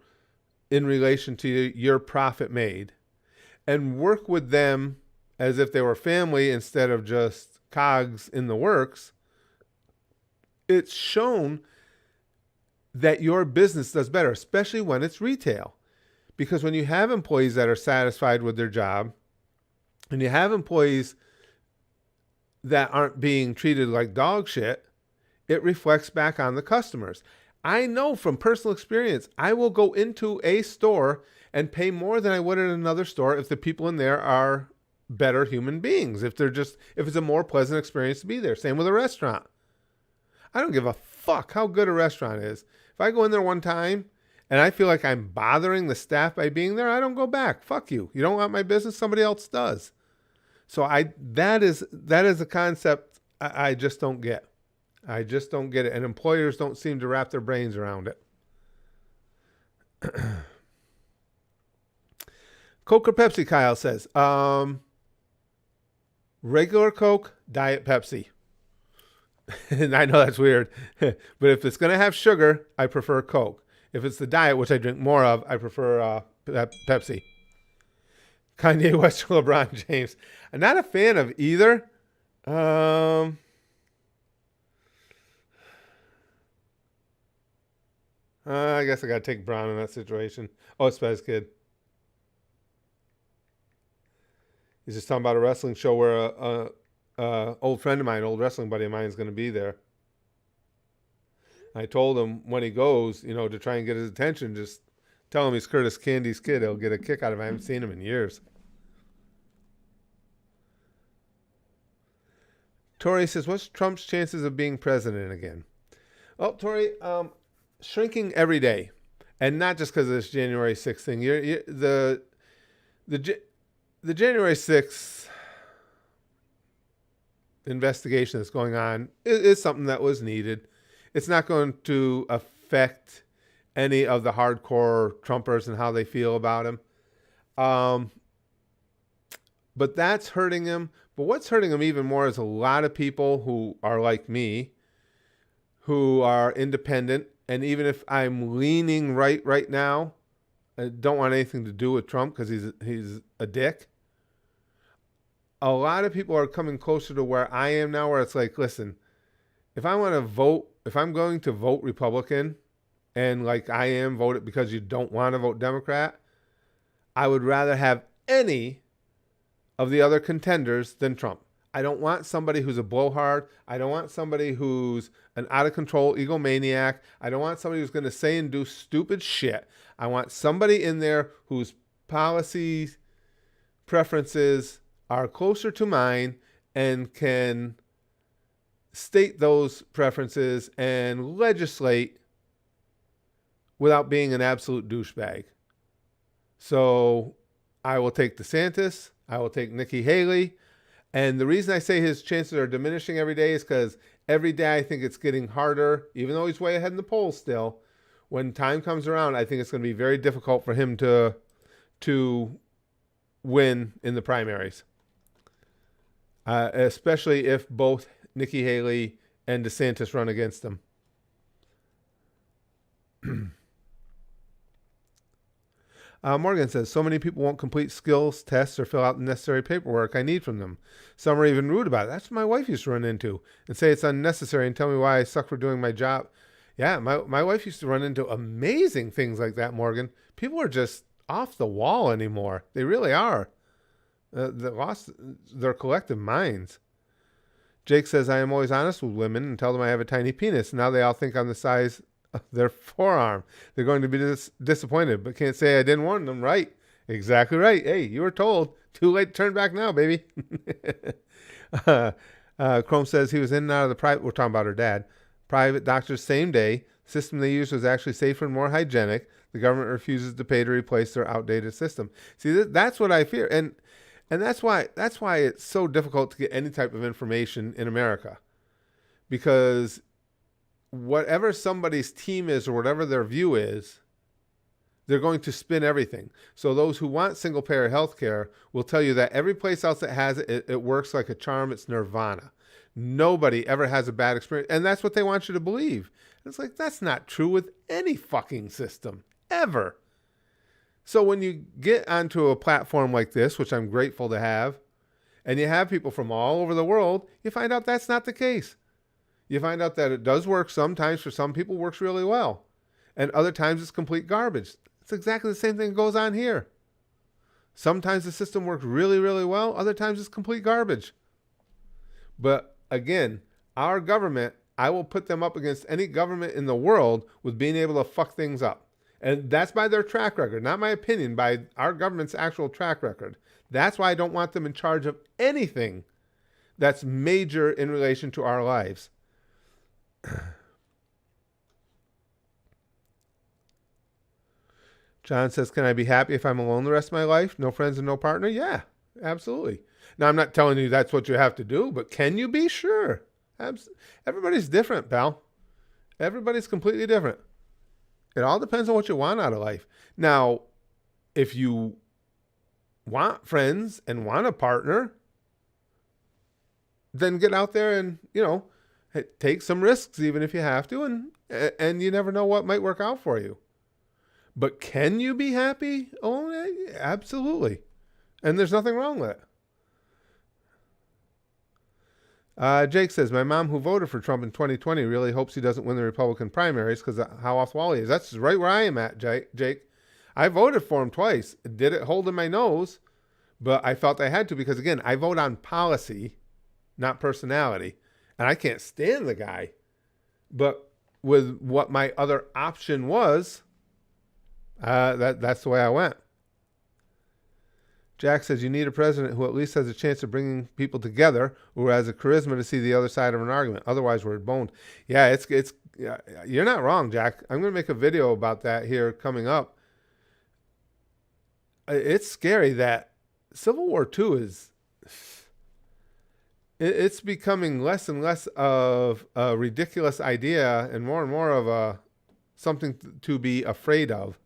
in relation to your profit made, and work with them as if they were family instead of just cogs in the works, it's shown that your business does better, especially when it's retail. Because when you have employees that are satisfied with their job, and you have employees that aren't being treated like dog shit, it reflects back on the customers. I know from personal experience, I will go into a store and pay more than I would in another store if the people in there are better human beings, if it's a more pleasant experience to be there. Same with a restaurant. I don't give a fuck how good a restaurant is. If I go in there one time and I feel like I'm bothering the staff by being there, I don't go back. Fuck you. You don't want my business, somebody else does. So that is a concept I just don't get. I just don't get it. And employers don't seem to wrap their brains around it. Coke or Pepsi, Kyle says. Regular Coke, Diet Pepsi. And I know that's weird. But if it's going to have sugar, I prefer Coke. If it's the diet, which I drink more of, I prefer Pepsi. Kanye West or LeBron James. I'm not a fan of either. I guess I got to take Brown in that situation. Oh, Spaz Kid. He's just talking about a wrestling show where a old friend of mine, old wrestling buddy of mine, is going to be there. I told him when he goes, to try and get his attention, just tell him he's Curtis Candy's kid. He'll get a kick out of it. I haven't seen him in years. Tori says, what's Trump's chances of being president again? Well, Tori, shrinking every day. And not just because of this January 6th thing. The January 6th investigation that's going on is something that was needed. It's not going to affect any of the hardcore Trumpers and how they feel about him. But that's hurting him. But what's hurting him even more is a lot of people who are like me, who are independent. And even if I'm leaning right now, I don't want anything to do with Trump because he's a dick. A lot of people are coming closer to where I am now, where it's like, listen, if I'm going to vote Republican, and like I am, vote it because you don't want to vote Democrat, I would rather have any of the other contenders than Trump. I don't want somebody who's a blowhard. I don't want somebody who's an out-of-control egomaniac. I don't want somebody who's going to say and do stupid shit. I want somebody in there whose policies, preferences are closer to mine and can state those preferences and legislate without being an absolute douchebag. So I will take DeSantis. I will take Nikki Haley. And the reason I say his chances are diminishing every day is because every day I think it's getting harder, even though he's way ahead in the polls still. When time comes around, I think it's going to be very difficult for him to win in the primaries. Especially if both Nikki Haley and DeSantis run against him. Morgan says, so many people won't complete skills tests or fill out the necessary paperwork I need from them. Some are even rude about it. That's what my wife used to run into and say it's unnecessary and tell me why I suck for doing my job. Yeah, my wife used to run into amazing things like that, Morgan. People are just off the wall anymore. They really are. They lost their collective minds. Jake says, I am always honest with women and tell them I have a tiny penis. Now they all think I'm the size of their forearm. They're going to be disappointed, but can't say I didn't warn them. Right. Exactly right. Hey, you were told. Too late to turn back now, baby. Chrome says he was in and out of the private. We're talking about her dad. Private doctors same day. System they used was actually safer and more hygienic. The government refuses to pay to replace their outdated system. See, that's what I fear. And that's why it's so difficult to get any type of information in America. Because whatever somebody's team is or whatever their view is, They're going to spin everything. So those who want single payer health care will tell you that every place else that has it, it works like a charm. It's nirvana. Nobody ever has a bad experience. And that's what they want you to believe. It's like, that's not true with any fucking system, ever. So when you get onto a platform like this, which I'm grateful to have, and you have people from all over the world, you find out that's not the case. You find out that it does work sometimes for some people, works really well. And other times it's complete garbage. It's exactly the same thing that goes on here. Sometimes the system works really, really well. Other times it's complete garbage. But again, our government, I will put them up against any government in the world with being able to fuck things up. And that's by their track record, not my opinion, by our government's actual track record. That's why I don't want them in charge of anything that's major in relation to our lives. John says, can I be happy if I'm alone the rest of my life? No friends and no partner? Yeah, absolutely. Now, I'm not telling you that's what you have to do, but can you be? Sure. Everybody's different, pal. Everybody's completely different. It all depends on what you want out of life. Now, if you want friends and want a partner, then get out there and, take some risks even if you have to, and you never know what might work out for you. But can you be happy? Oh, absolutely. And there's nothing wrong with it. Jake says, my mom who voted for Trump in 2020 really hopes he doesn't win the Republican primaries because of how off-wall he is. That's right where I am at, Jake. I voted for him twice. Did it hold in my nose? But I felt I had to because, again, I vote on policy, not personality. And I can't stand the guy. But with what my other option was, that's the way I went. Jack says, you need a president who at least has a chance of bringing people together, who has a charisma to see the other side of an argument. Otherwise, we're boned. Yeah, you're not wrong, Jack. I'm going to make a video about that here coming up. It's scary that Civil War II it's becoming less and less of a ridiculous idea and more of something to be afraid of.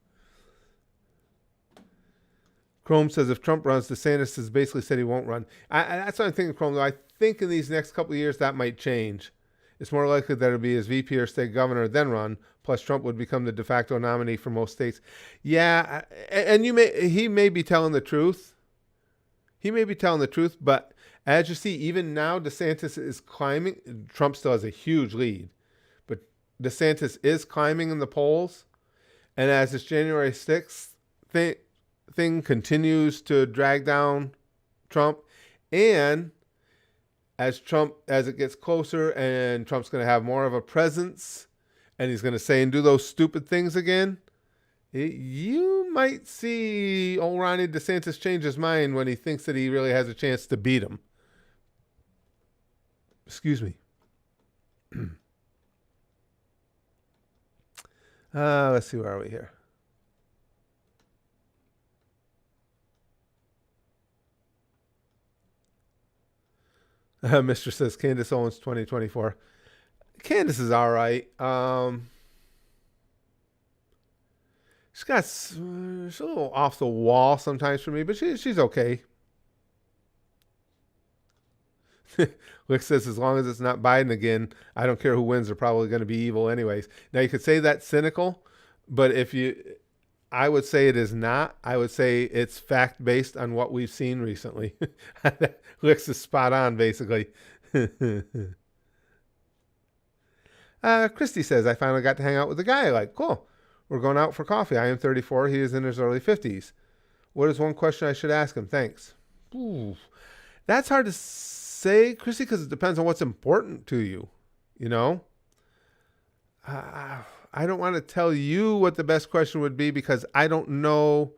Chrome says, if Trump runs, DeSantis has basically said he won't run. That's what I'm thinking, Chrome, though. I think in these next couple of years that might change. It's more likely that it'll be as VP or state governor then run, plus Trump would become the de facto nominee for most states. Yeah, and he may be telling the truth. But as you see, even now DeSantis is climbing. Trump still has a huge lead, but DeSantis is climbing in the polls. And as this January 6th thing continues to drag down Trump, and as it gets closer and Trump's going to have more of a presence and he's going to say and do those stupid things again, you might see old Ronnie DeSantis change his mind when he thinks that he really has a chance to beat him. Excuse me. Let's see, where are we here? Mr. says, Candace Owens 2024. Candace is all right. She's a little off the wall sometimes for me, but she's okay. Lick says, as long as it's not Biden again, I don't care who wins. They're probably going to be evil anyways. Now, you could say that's cynical, but I would say it is not. I would say it's fact-based on what we've seen recently. Lick's is spot on, basically. Christy says, I finally got to hang out with a guy I like. Cool. We're going out for coffee. I am 34. He is in his early 50s. What is one question I should ask him? Thanks. Ooh, that's hard to say, Christy, because it depends on what's important to you. I don't want to tell you what the best question would be because I don't know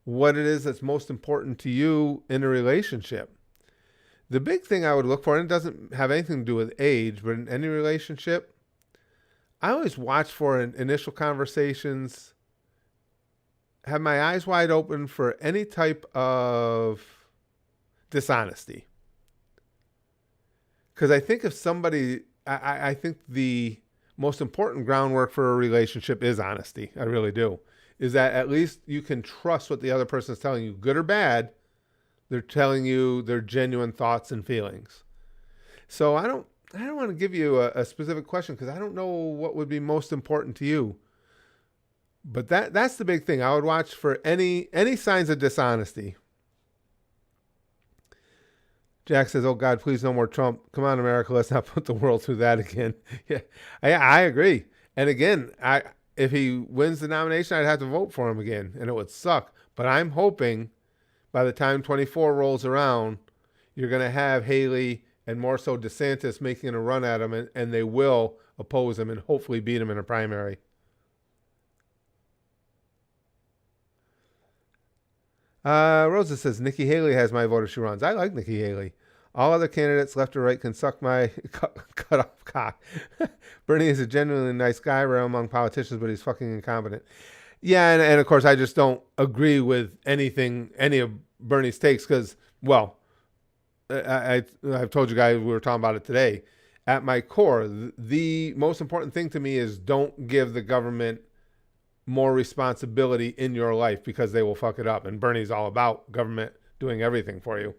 what it is that's most important to you in a relationship. The big thing I would look for, and it doesn't have anything to do with age, but in any relationship, I always watch for initial conversations, have my eyes wide open for any type of dishonesty. Because I think if somebody, I think the most important groundwork for a relationship is honesty. I really do. is that at least you can trust what the other person is telling you, good or bad. They're telling you their genuine thoughts and feelings. So I don't want to give you a specific question because I don't know what would be most important to you. But that's the big thing. I would watch for any signs of dishonesty. Jack says, "Oh God, please no more Trump. Come on, America, let's not put the world through that again." Yeah, I agree. And again, if he wins the nomination, I'd have to vote for him again, and it would suck. But I'm hoping by the time 24 rolls around, you're going to have Haley and more so DeSantis making a run at him, and they will oppose him and hopefully beat him in a primary. Rosa says, Nikki Haley has my vote if she runs. I like Nikki Haley. All other candidates, left or right, can suck my cut off cock. Bernie is a genuinely nice guy, rare among politicians, but he's fucking incompetent. Yeah, and of course, I just don't agree with any of Bernie's takes because, well, I've told you guys, we were talking about it today. At my core, the most important thing to me is don't give the government more responsibility in your life because they will fuck it up. And Bernie's all about government doing everything for you.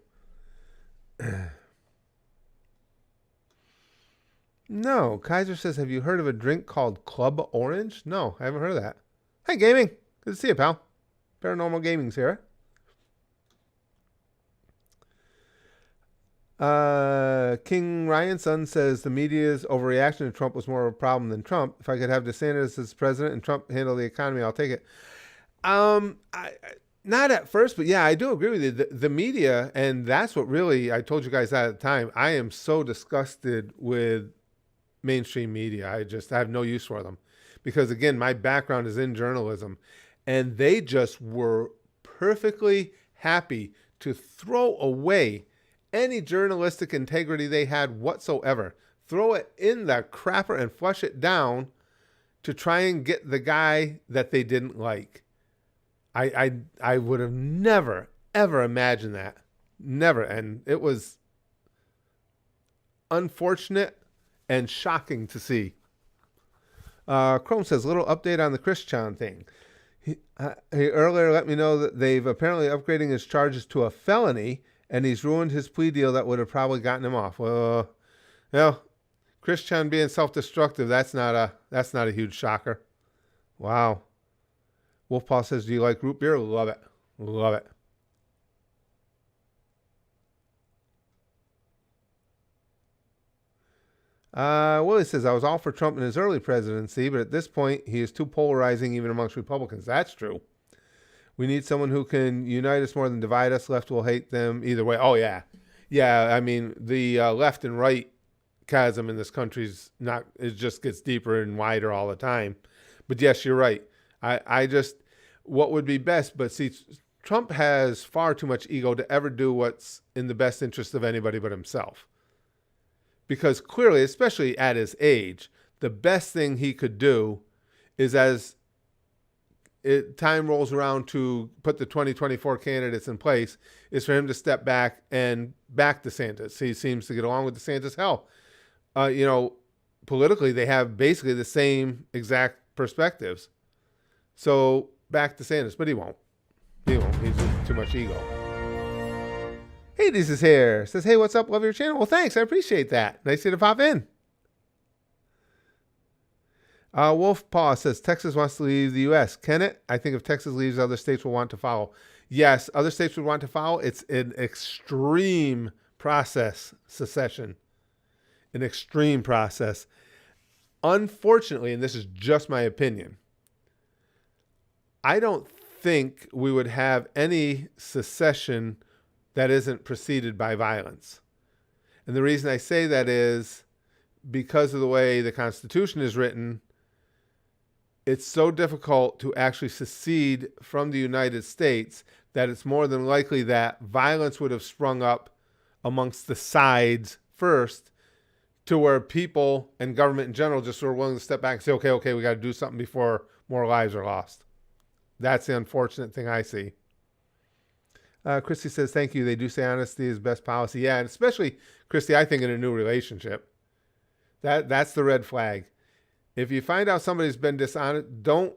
No, Kaiser says, have you heard of a drink called Club Orange? No, I haven't heard of that. Hi, Gaming. Good to see you, pal. Paranormal Gaming's here. King Ryan's son says the media's overreaction to Trump was more of a problem than Trump. If I could have DeSantis as president and Trump handle the economy, I'll take it. Not at first, but yeah, I do agree with you. The media, and that's what really, I told you guys that at the time, I am so disgusted with mainstream media. I have no use for them. Because again, my background is in journalism, and they just were perfectly happy to throw away any journalistic integrity they had whatsoever. Throw it in the crapper and flush it down to try and get the guy that they didn't like. I would have never, ever imagined that. Never. And it was unfortunate and shocking to see. Chrome says, little update on the Christian thing. He earlier let me know that they've apparently upgrading his charges to a felony, and he's ruined his plea deal that would have probably gotten him off. Well, Christian being self-destructive, that's not a huge shocker. Wow. Wolfpaw says, do you like root beer? Love it. Love it. Willie says, I was all for Trump in his early presidency, but at this point, he is too polarizing even amongst Republicans. That's true. We need someone who can unite us more than divide us. Left will hate them either way. Oh, yeah. Yeah, I mean, the left and right chasm in this country it just gets deeper and wider all the time. But yes, you're right. What would be best, but see, Trump has far too much ego to ever do what's in the best interest of anybody but himself. Because clearly, especially at his age, the best thing he could do is as time rolls around to put the 2024 candidates in place, is for him to step back and back DeSantis. He seems to get along with DeSantis. Hell, politically, they have basically the same exact perspectives. So back DeSantis, but he won't. He's just too much ego. Hades is here. Says, hey, what's up? Love your channel. Well, thanks. I appreciate that. Nice of you to pop in. Wolfpaw says, Texas wants to leave the U.S. Can it? I think if Texas leaves, other states will want to follow. Yes, other states would want to follow. It's an extreme process, secession. An extreme process. Unfortunately, and this is just my opinion, I don't think we would have any secession that isn't preceded by violence. And the reason I say that is because of the way the Constitution is written, it's so difficult to actually secede from the United States that it's more than likely that violence would have sprung up amongst the sides first to where people and government in general just were willing to step back and say, okay, we got to do something before more lives are lost. That's the unfortunate thing I see. Christy says, thank you. They do say honesty is best policy. Yeah, and especially, Christy, I think in a new relationship. That's the red flag. If you find out somebody's been dishonest, don't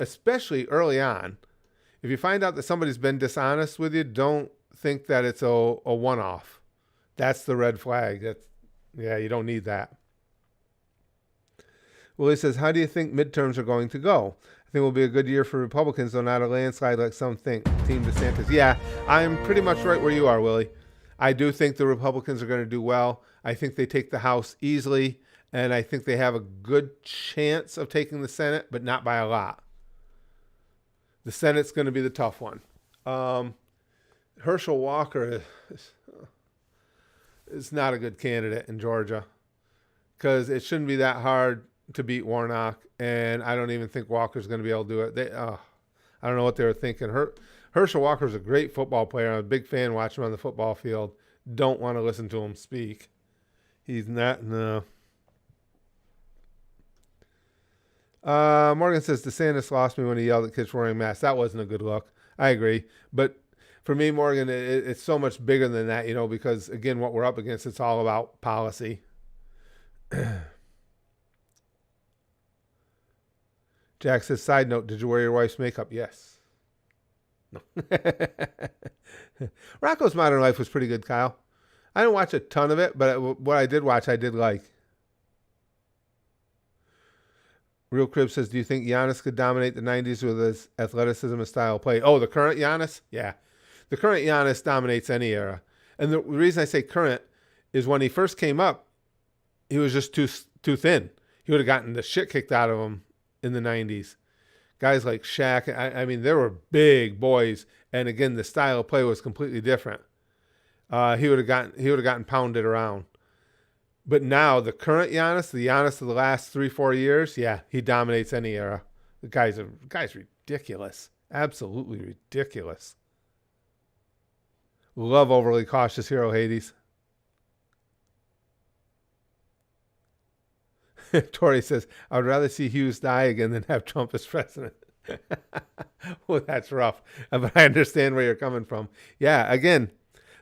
especially early on. If you find out that somebody's been dishonest with you, don't think that it's a one-off. That's the red flag. Yeah, you don't need that. Willie says, how do you think midterms are going to go? I think it will be a good year for Republicans, though not a landslide like some think. Team DeSantis. Yeah, I'm pretty much right where you are, Willie. I do think the Republicans are going to do well. I think they take the House easily, and I think they have a good chance of taking the Senate, but not by a lot. The Senate's going to be the tough one. Herschel Walker is not a good candidate in Georgia because it shouldn't be that hard to beat Warnock, and I don't even think Walker's going to be able to do it. I don't know what they were thinking. Herschel Walker's a great football player. I'm a big fan watching him on the football field. Don't want to listen to him speak. He's not, no. Morgan says, DeSantis lost me when he yelled at kids for wearing masks. That wasn't a good look. I agree. But for me, Morgan, it's so much bigger than that, because, again, what we're up against, it's all about policy. Jack says, side note, did you wear your wife's makeup? Yes. No. Rocco's Modern Life was pretty good, Kyle. I didn't watch a ton of it, but what I did watch, I did like. Real Crib says, do you think Giannis could dominate the 90s with his athleticism and style of play? Oh, the current Giannis? Yeah. The current Giannis dominates any era. And the reason I say current is when he first came up, he was just too thin. He would have gotten the shit kicked out of him in the 90s. Guys like Shaq, I mean, they were big boys. And again, the style of play was completely different. He would have gotten pounded around. But now, the current Giannis, the Giannis of the last 3-4 years, yeah, he dominates any era. The guy's ridiculous. Absolutely ridiculous. Love overly cautious hero Hades. Tori says, I would rather see Hughes die again than have Trump as president. Well, that's rough. But I understand where you're coming from. Yeah, again,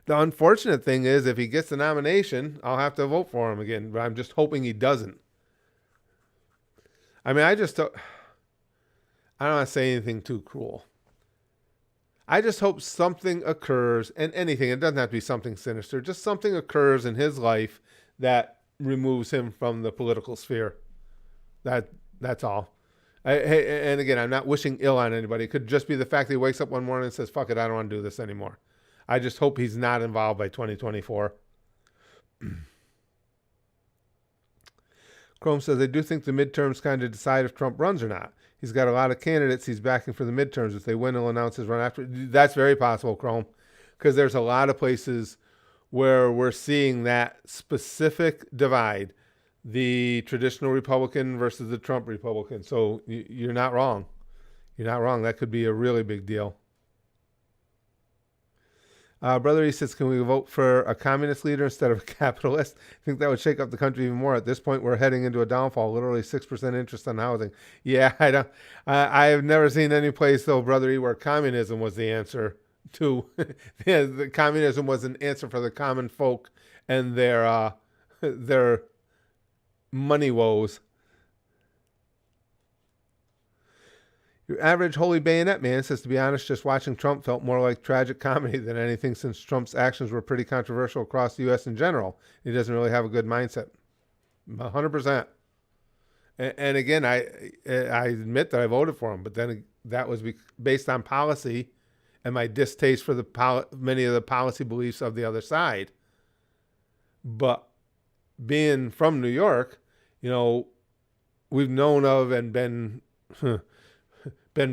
the unfortunate thing is if he gets the nomination, I'll have to vote for him again. But I'm just hoping he doesn't. I mean, I don't want to say anything too cruel. I just hope something occurs, and anything, it doesn't have to be something sinister, just something occurs in his life that removes him from the political sphere. That's all. And again, I'm not wishing ill on anybody. It could just be the fact that he wakes up one morning and says, fuck it, I don't want to do this anymore. I just hope he's not involved by 2024. Chrome says, I do think the midterms kind of decide if Trump runs or not. He's got a lot of candidates he's backing for the midterms. If they win, he'll announce his run after. That's very possible, Chrome, because there's a lot of places where we're seeing that specific divide, the traditional Republican versus the Trump Republican. So you're not wrong. You're not wrong. That could be a really big deal. Brother, he says, can we vote for a communist leader instead of a capitalist? I think that would shake up the country even more. At this point, we're heading into a downfall, literally 6% interest on housing. Yeah, I have never seen any place, though, Brother E, where communism was the answer to, the communism was an answer for the common folk and their money woes. Your average holy bayonet man says, to be honest, just watching Trump felt more like tragic comedy than anything, since Trump's actions were pretty controversial across the U.S. in general. He doesn't really have a good mindset. 100%. And again, I admit that I voted for him, but then that was based on policy and my distaste for many of the policy beliefs of the other side. But being from New York, we've known of and been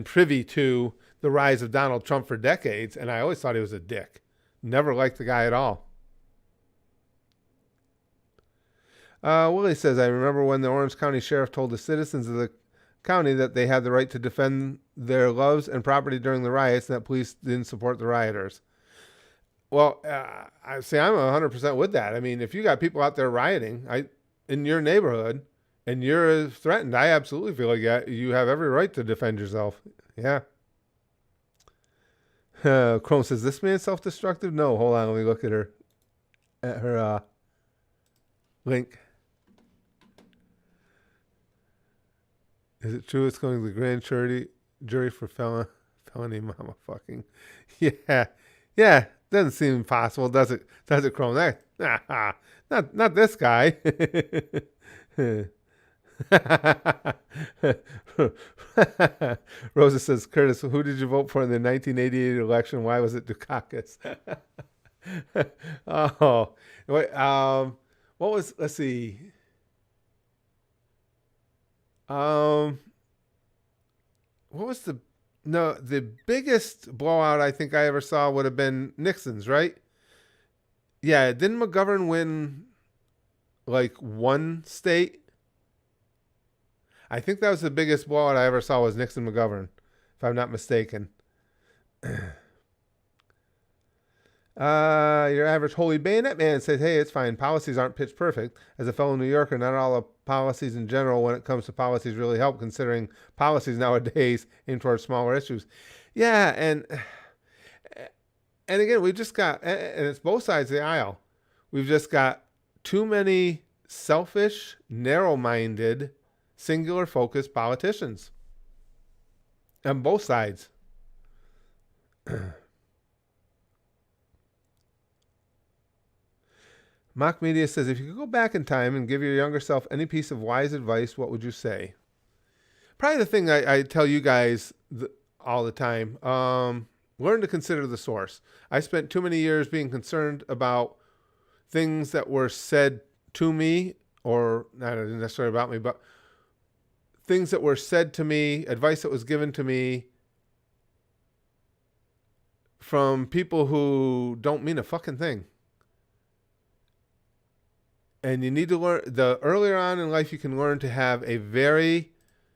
privy to the rise of Donald Trump for decades, and I always thought he was a dick. Never liked the guy at all. Willie says, I remember when the Orange County Sheriff told the citizens of the county that they had the right to defend their loves and property during the riots, and that police didn't support the rioters. Well, I'm 100% with that. I mean, if you got people out there rioting in your neighborhood and you're threatened, I absolutely feel like you have every right to defend yourself. Yeah. Chrome says, this man self-destructive? No, hold on. Let me look at her link. Is it true it's going to the grand charity jury for felony mama fucking. Yeah. Yeah. Doesn't seem possible, does it? Does it, Chrome? Not this guy. Rosa says, Curtis, who did you vote for in the 1988 election? Why was it Dukakis? Oh, wait. What was? Let's see. What was the? No, the biggest blowout I think I ever saw would have been Nixon's, right? Yeah, didn't McGovern win like one state? I think that was the biggest blowout I ever saw was Nixon McGovern, if I'm not mistaken. Your average holy bayonet man says, hey, it's fine. Policies aren't pitch perfect. As a fellow New Yorker, not all the policies in general when it comes to policies really help, considering policies nowadays aim towards smaller issues. Yeah, and again, we've just got, and it's both sides of the aisle. We've just got too many selfish, narrow-minded, singular-focused politicians on both sides. Mock Media says, if you could go back in time and give your younger self any piece of wise advice, what would you say? Probably the thing I tell you guys all the time, learn to consider the source. I spent too many years being concerned about things that were said to me, or not necessarily about me, but things that were said to me, advice that was given to me from people who don't mean a fucking thing. And you need to learn, the earlier on in life you can learn to have a very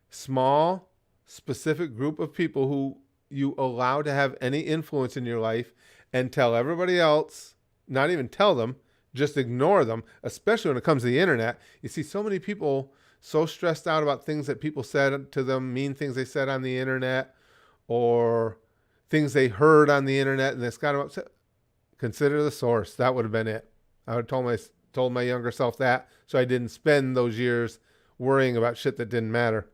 small, specific group of people who you allow to have any influence in your life, and tell everybody else, not even tell them, just ignore them, especially when it comes to the internet. You see so many people so stressed out about things that people said to them, mean things they said on the internet, or things they heard on the internet, and it's got them upset. Consider the source. That would have been it. I would have told my younger self that, so I didn't spend those years worrying about shit that didn't matter.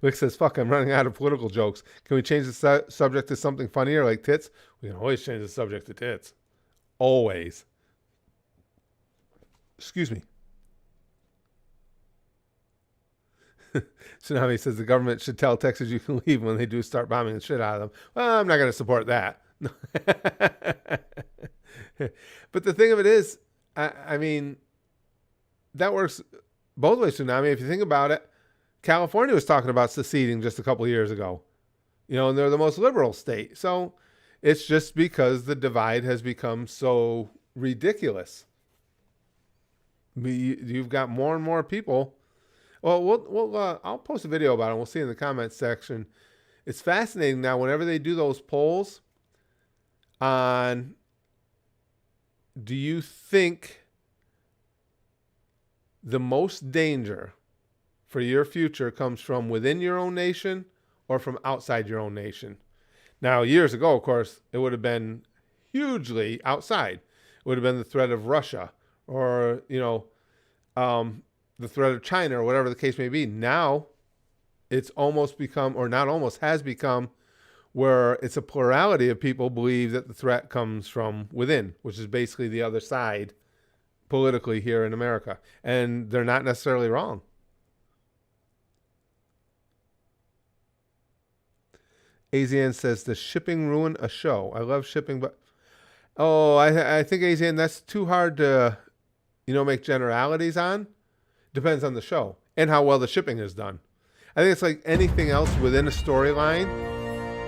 Rick says, fuck, I'm running out of political jokes. Can we change the subject to something funnier like tits? We can always change the subject to tits. Always. Excuse me. Tsunami says the government should tell Texas you can leave when they do start bombing the shit out of them. Well, I'm not going to support that. But the thing of it is, I mean, that works both ways, Tsunami. If you think about it, California was talking about seceding just a couple of years ago, and they're the most liberal state. So it's just because the divide has become so ridiculous. You've got more and more people. Well, I'll post a video about it. We'll see in the comments section. It's fascinating now. Whenever they do those polls on, do you think the most danger for your future comes from within your own nation or from outside your own nation? Now, years ago, of course, it would have been hugely outside. It would have been the threat of Russia, or, the threat of China, or whatever the case may be. Now, it's almost become, or not almost, has become, where it's a plurality of people believe that the threat comes from within, which is basically the other side politically here in America. And they're not necessarily wrong. AZN says, does shipping ruin a show? I love shipping, but I think AZN, that's too hard to, make generalities on. Depends on the show and how well the shipping is done. I think it's like anything else within a storyline.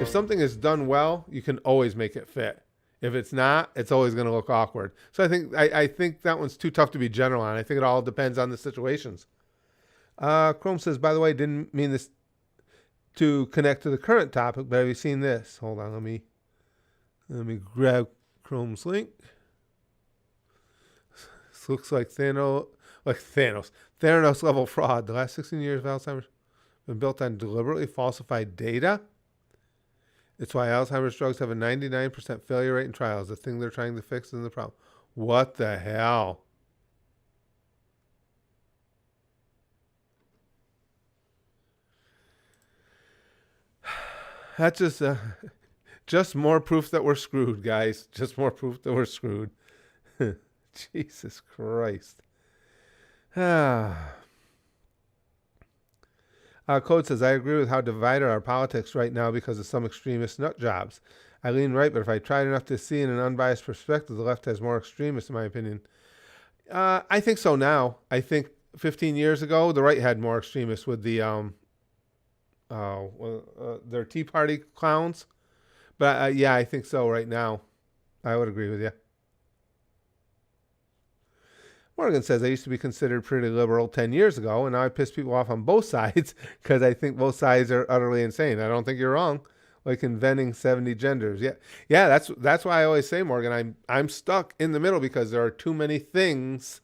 If something is done well, you can always make it fit. If it's not, it's always going to look awkward. So I think that one's too tough to be general on. I think it all depends on the situations. Chrome says, by the way, didn't mean this to connect to the current topic, but have you seen this? Hold on, let me grab Chrome's link. This looks like Theranos level fraud. The last 16 years of Alzheimer's have been built on deliberately falsified data. It's why Alzheimer's drugs have a 99% failure rate in trials. The thing they're trying to fix isn't the problem. What the hell? That's just more proof that we're screwed, guys. Just more proof that we're screwed. Jesus Christ. Code says, I agree with how divided our politics right now because of some extremist nut jobs. I lean right, but if I tried enough to see in an unbiased perspective, the left has more extremists, in my opinion. I think so now. I think 15 years ago, the right had more extremists with the their Tea Party clowns. But yeah, I think so right now. I would agree with you. Morgan says, I used to be considered pretty liberal 10 years ago, and now I piss people off on both sides because I think both sides are utterly insane. I don't think you're wrong. Like inventing 70 genders. Yeah, that's why I always say, Morgan, I'm stuck in the middle because there are too many things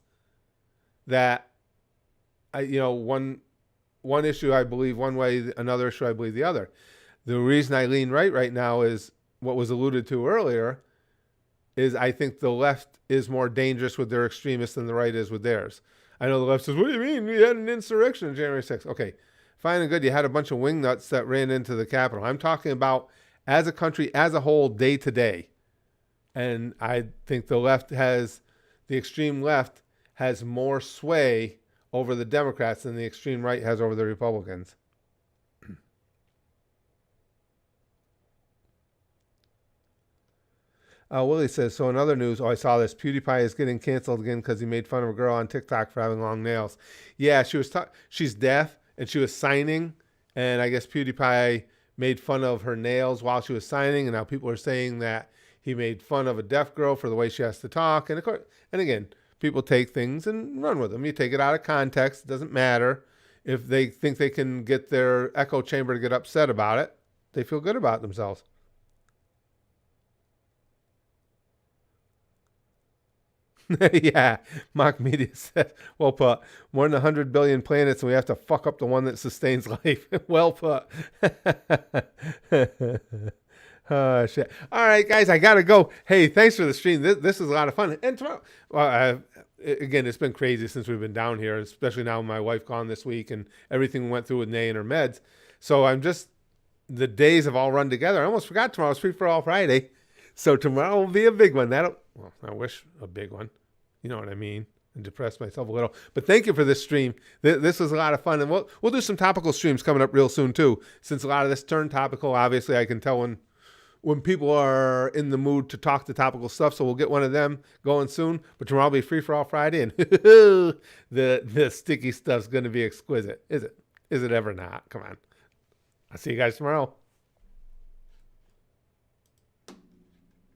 that one issue I believe one way, another issue I believe the other. The reason I lean right now is what was alluded to earlier, is I think the left is more dangerous with their extremists than the right is with theirs. I know the left says, what do you mean? We had an insurrection on January 6th. Okay, fine and good. You had a bunch of wingnuts that ran into the Capitol. I'm talking about as a country, as a whole, day to day. And I think the extreme left has more sway over the Democrats than the extreme right has over the Republicans. Willie says, so in other news, I saw this. PewDiePie is getting canceled again because he made fun of a girl on TikTok for having long nails. Yeah, she's deaf, and she was signing, and I guess PewDiePie made fun of her nails while she was signing, and now people are saying that he made fun of a deaf girl for the way she has to talk. And of course, and again, people take things and run with them. You take it out of context. It doesn't matter. If they think they can get their echo chamber to get upset about it, they feel good about themselves. Yeah, Mock Media says, well put. More than 100 billion planets, and we have to fuck up the one that sustains life. Well put. Oh, shit. All right, guys, I got to go. Hey, thanks for the stream. This is a lot of fun. And tomorrow, again, it's been crazy since we've been down here, especially now with my wife gone this week and everything we went through with Nay and her meds. So the days have all run together. I almost forgot tomorrow's Free for All Friday. So tomorrow will be a big one. I wish a big one. You know what I mean? And depress myself a little. But thank you for this stream. This was a lot of fun. And we'll do some topical streams coming up real soon, too. Since a lot of this turned topical, obviously, I can tell when people are in the mood to talk the topical stuff. So we'll get one of them going soon. But tomorrow will be Free for All Friday. And the sticky stuff's going to be exquisite. Is it? Is it ever not? Come on. I'll see you guys tomorrow.